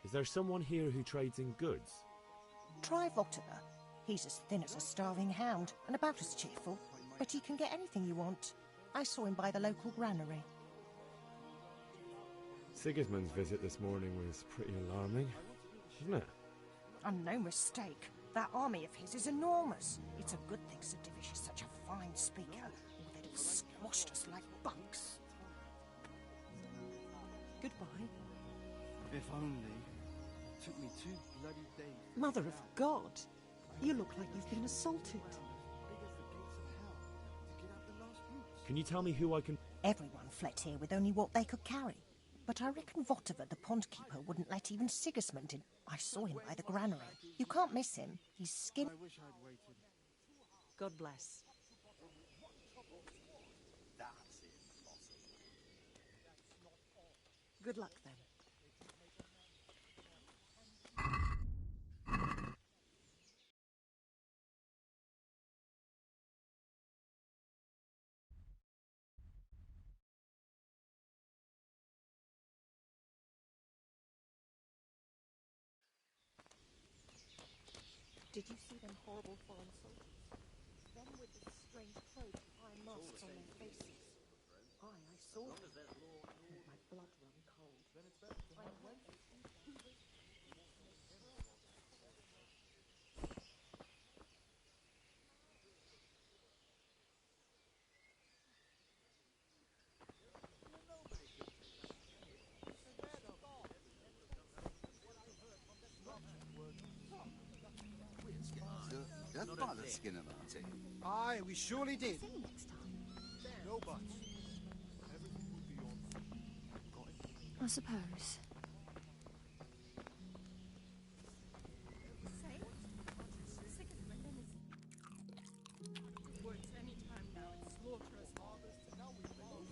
Is there someone here who trades in goods? Try Votiva. He's as thin as a starving hound and about as cheerful, but he can get anything you want. I saw him by the local granary. Sigismund's visit this morning was pretty alarming, wasn't it? And no mistake. That army of his is enormous. It's a good thing Sir Divish is such a fine speaker, or they'd have squashed us like bugs. Goodbye. If only. Took me 2 bloody days. Mother of God, you look like you've been assaulted. Can you tell me who I can... Everyone fled here with only what they could carry. But I reckon Votiva, the pond keeper, wouldn't let even Sigismund in. I saw him by the granary. You can't miss him. He's skin... I wish I'd waited. God bless. That's impossible. Good luck then. Did you see them horrible foreign soldiers? Them with the strange clothes and iron masks on their faces. Aye, I saw them. Made my blood run cold. I went. That bothered Skinner, Marty. Aye, we surely did. See you next time. No buts. Everything will be on. I suppose. Works any time now. It's slaughterous harvest, and now we fall.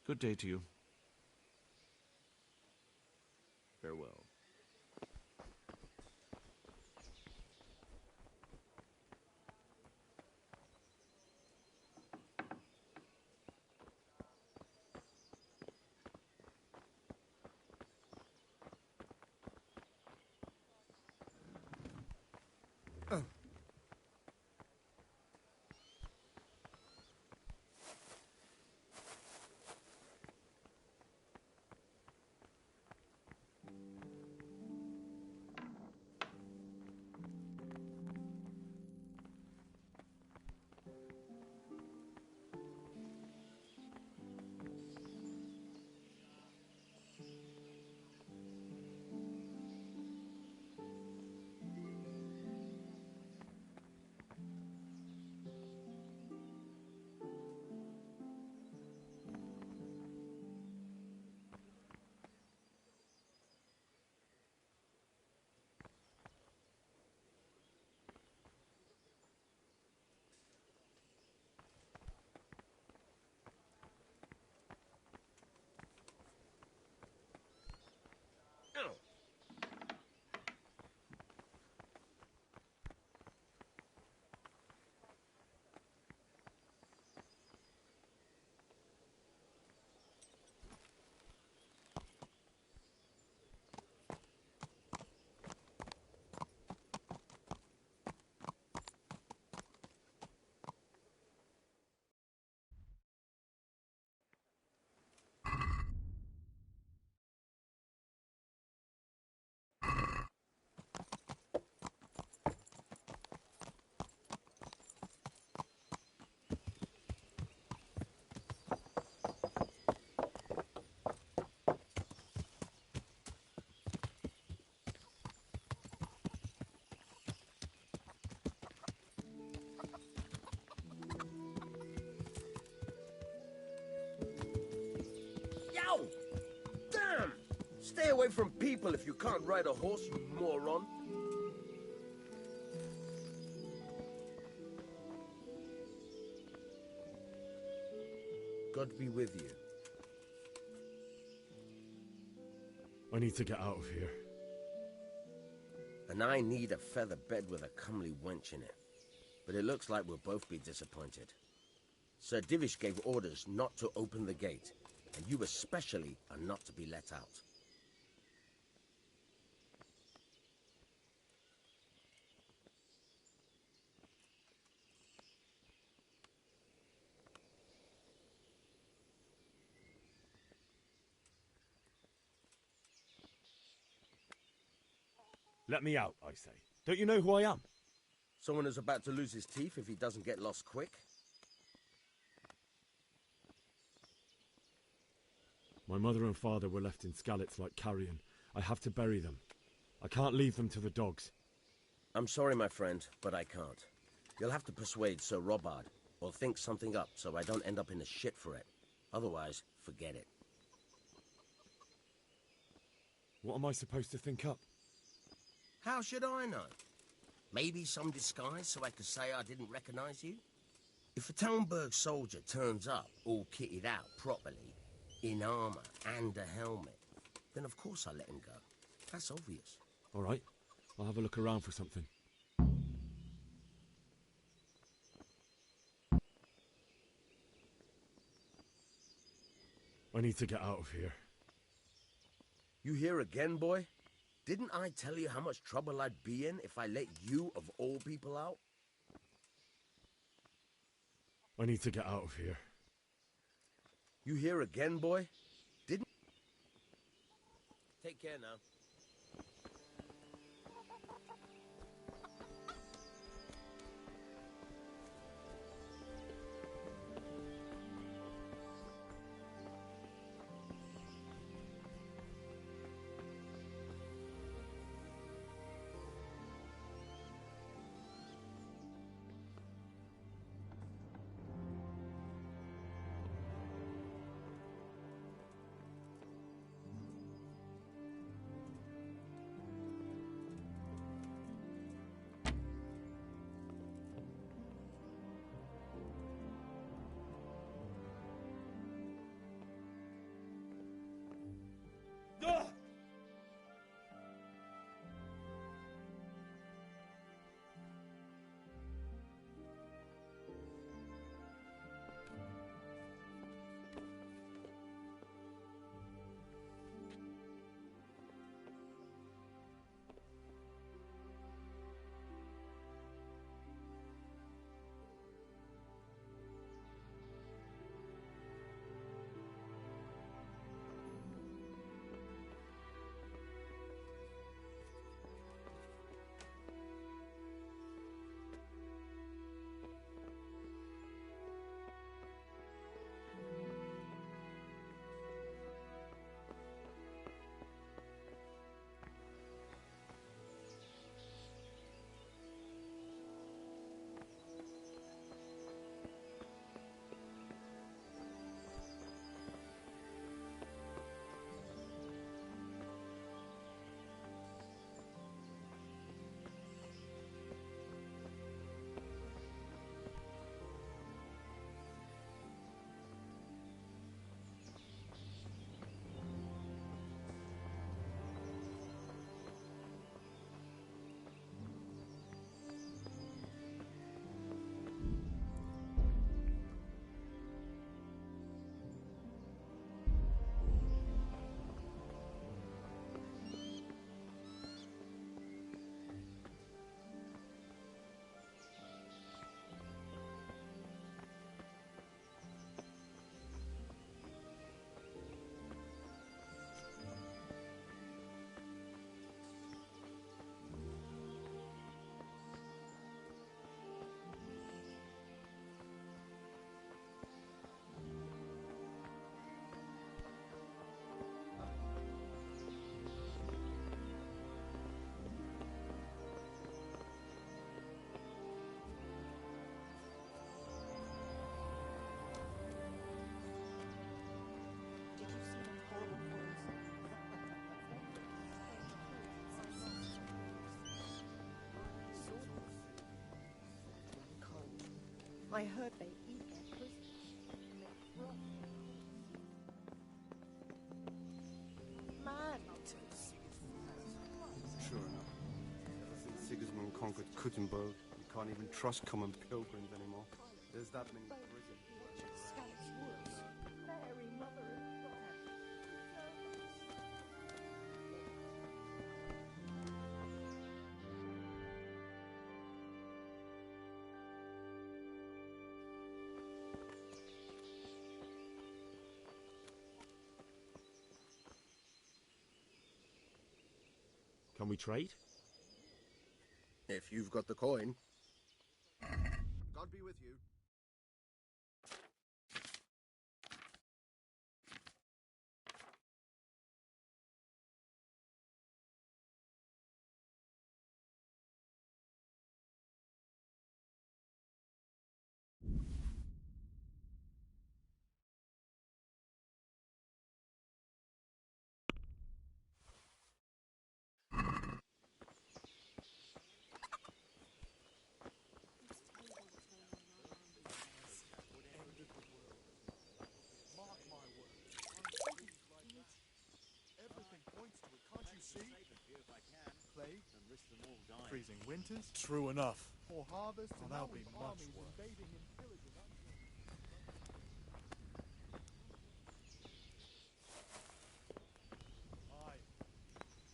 Good day to you. Farewell. Damn! Stay away from people if you can't ride a horse, you moron. God be with you. I need to get out of here. And I need a feather bed with a comely wench in it. But it looks like we'll both be disappointed. Sir Divish gave orders not to open the gate, and you especially are not to be let out. Let me out, I say. Don't you know who I am? Someone who's about to lose his teeth if he doesn't get lost quick? My mother and father were left in Skalitz like carrion. I have to bury them. I can't leave them to the dogs. I'm sorry, my friend, but I can't. You'll have to persuade Sir Robard. or think something up so I don't end up in the shit for it. Otherwise, forget it. What am I supposed to think up? How should I know? Maybe some disguise so I could say I didn't recognize you? If a Talmberg soldier turns up all kitted out properly, in armor and a helmet, then of course I let him go. That's obvious. All right, I'll have a look around for something. I need to get out of here. You here again, boy? Didn't I tell you how much trouble I'd be in if I let you, of all people, out? I need to get out of here. You here again, boy? Didn't... Take care now. I heard they eat their prisoners and make broth. Mad. Sure enough. Ever since Sigismund conquered Kuttenberg, you can't even trust common pilgrims anymore. There's that many prisons. Mary, Mother of God. Can we trade? If you've got the coin. God be with you. sea, plague, freezing winters, True enough. poor harvest, Oh, and that'll now be with much armies worse. invading and pillaging. Aye,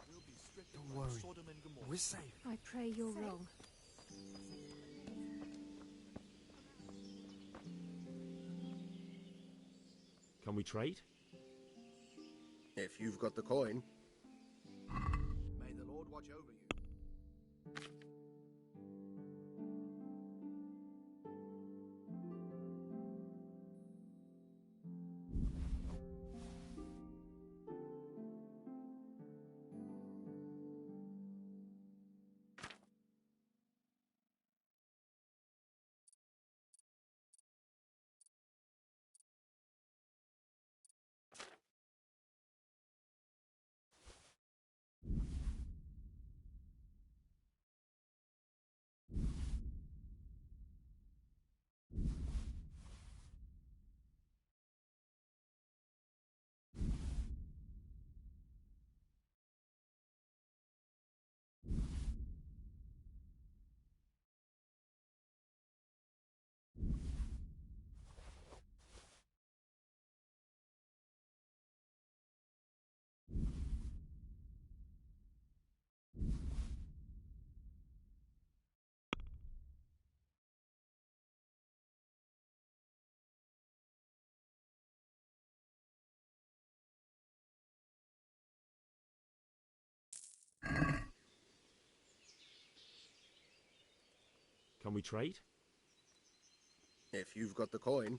we'll be stricken Don't like worry. Sodom and Gomorrah. We're safe. I pray you're wrong. Can we trade? If you've got the coin. May the Lord watch over you. Can we trade? If you've got the coin.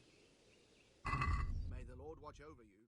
May the Lord watch over you.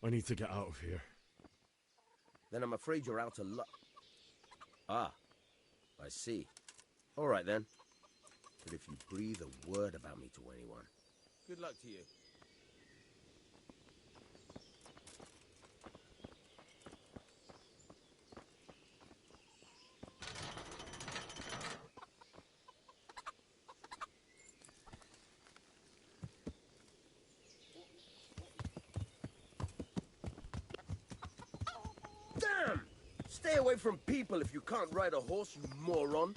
I need to get out of here. Then I'm afraid you're out of luck. Ah, I see. All right then. But if you breathe a word about me to anyone... Good luck to you. Damn! Stay away from people if you can't ride a horse, you moron.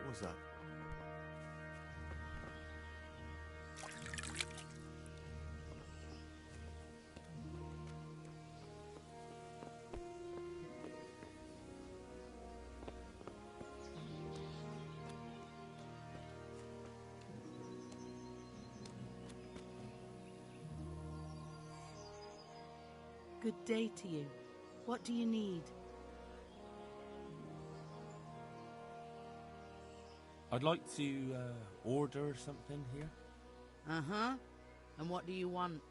What was that? Good day to you. What do you need? I'd like to order something here. Uh-huh. And what do you want?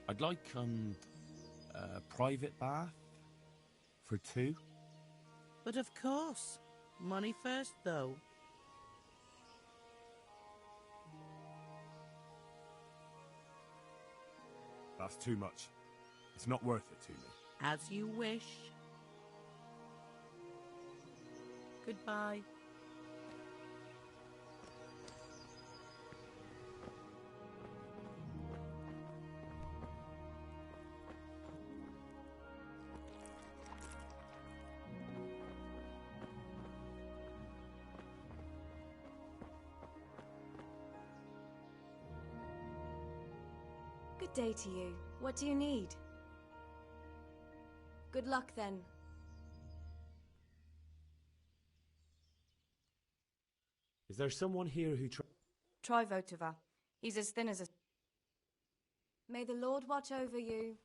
I'd like a private bath for 2. But of course. Money first, though. That's too much. It's not worth it to me. As you wish. Goodbye. Good day to you. What do you need? Good luck, then. Is there someone here who Try Votiva. He's as thin as a... May the Lord watch over you.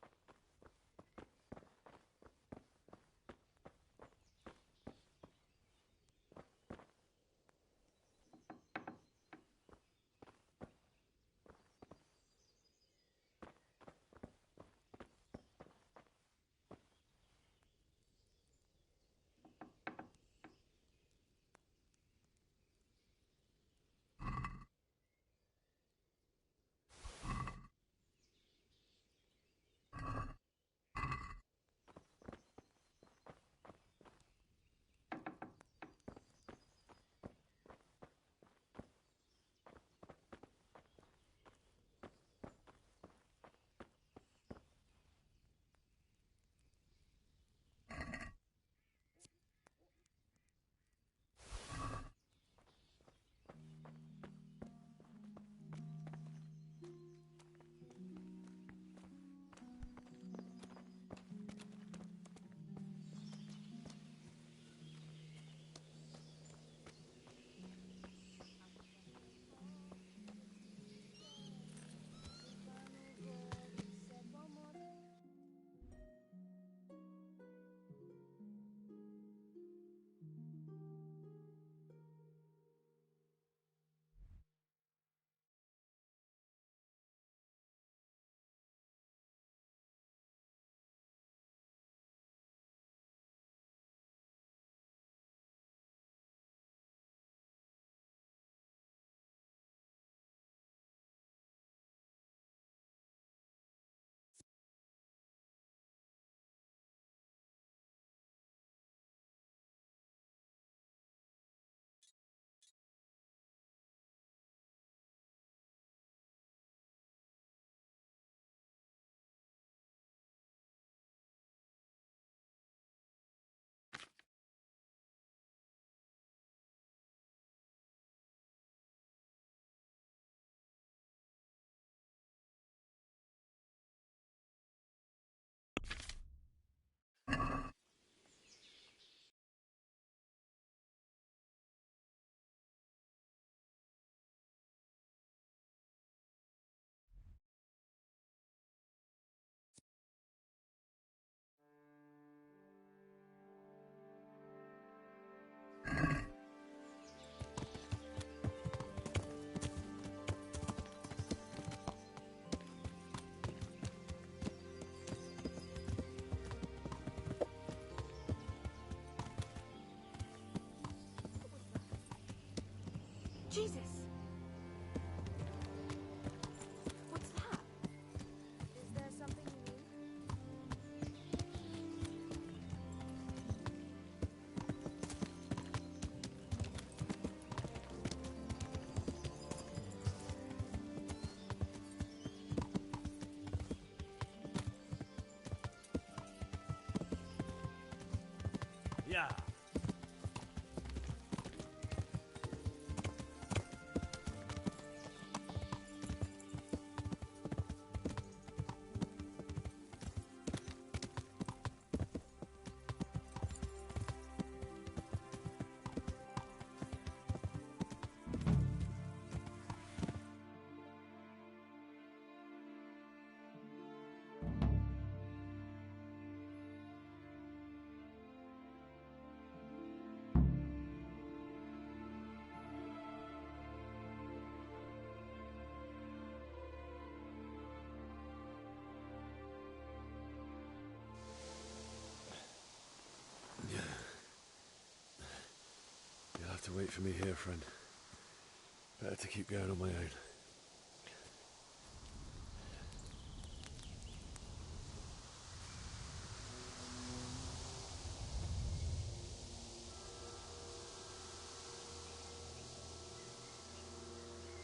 Jesus! What's that? Is there something you need? Yeah. You'll have to wait for me here, friend. Better to keep going on my own.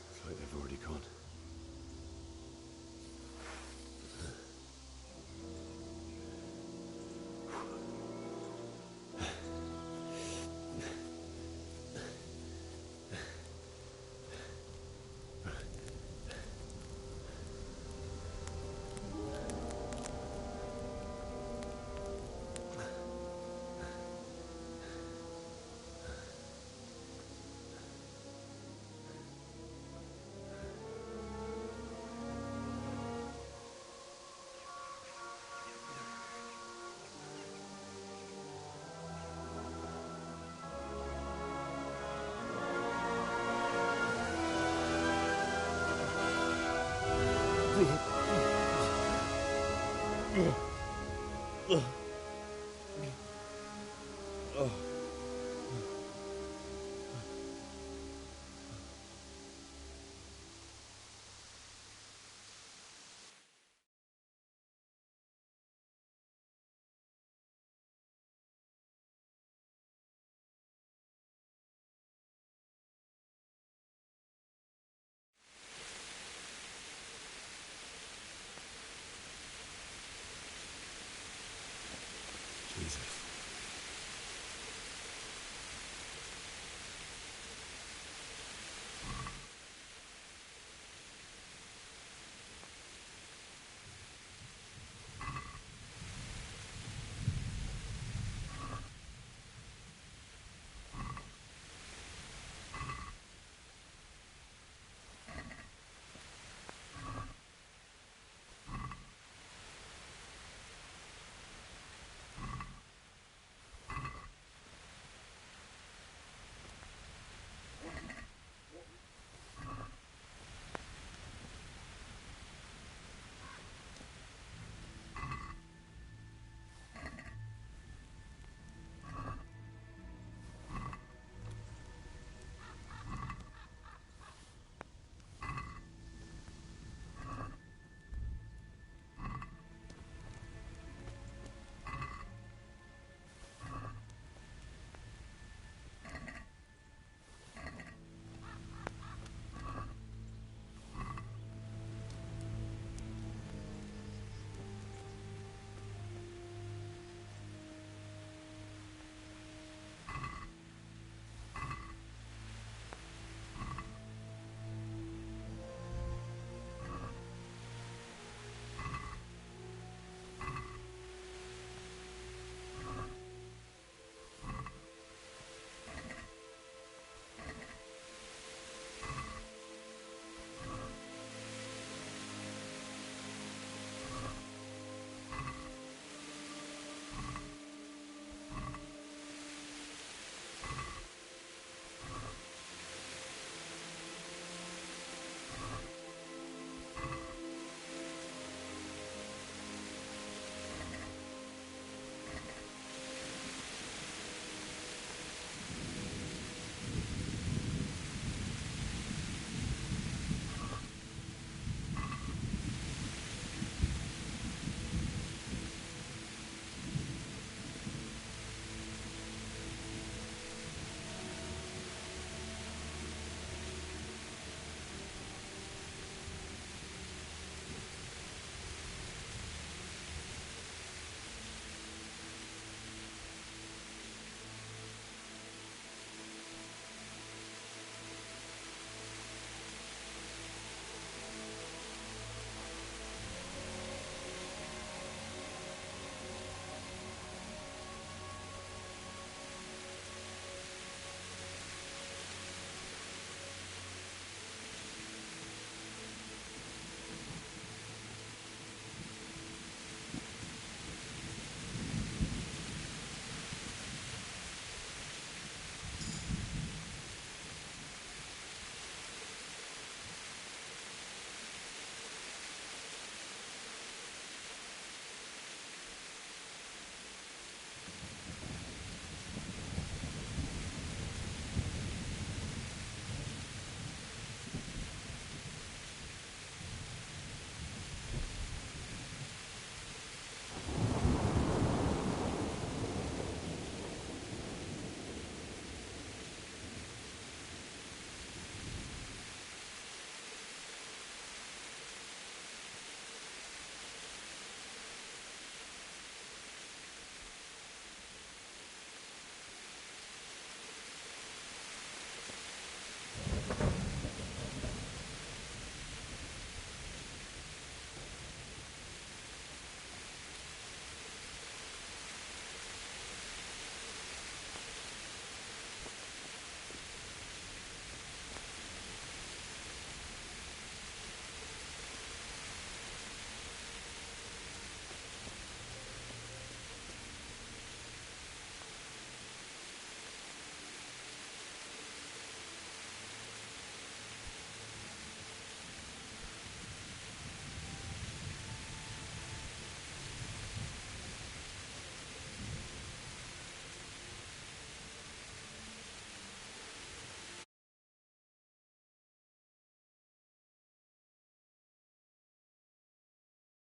It's like they've already gone.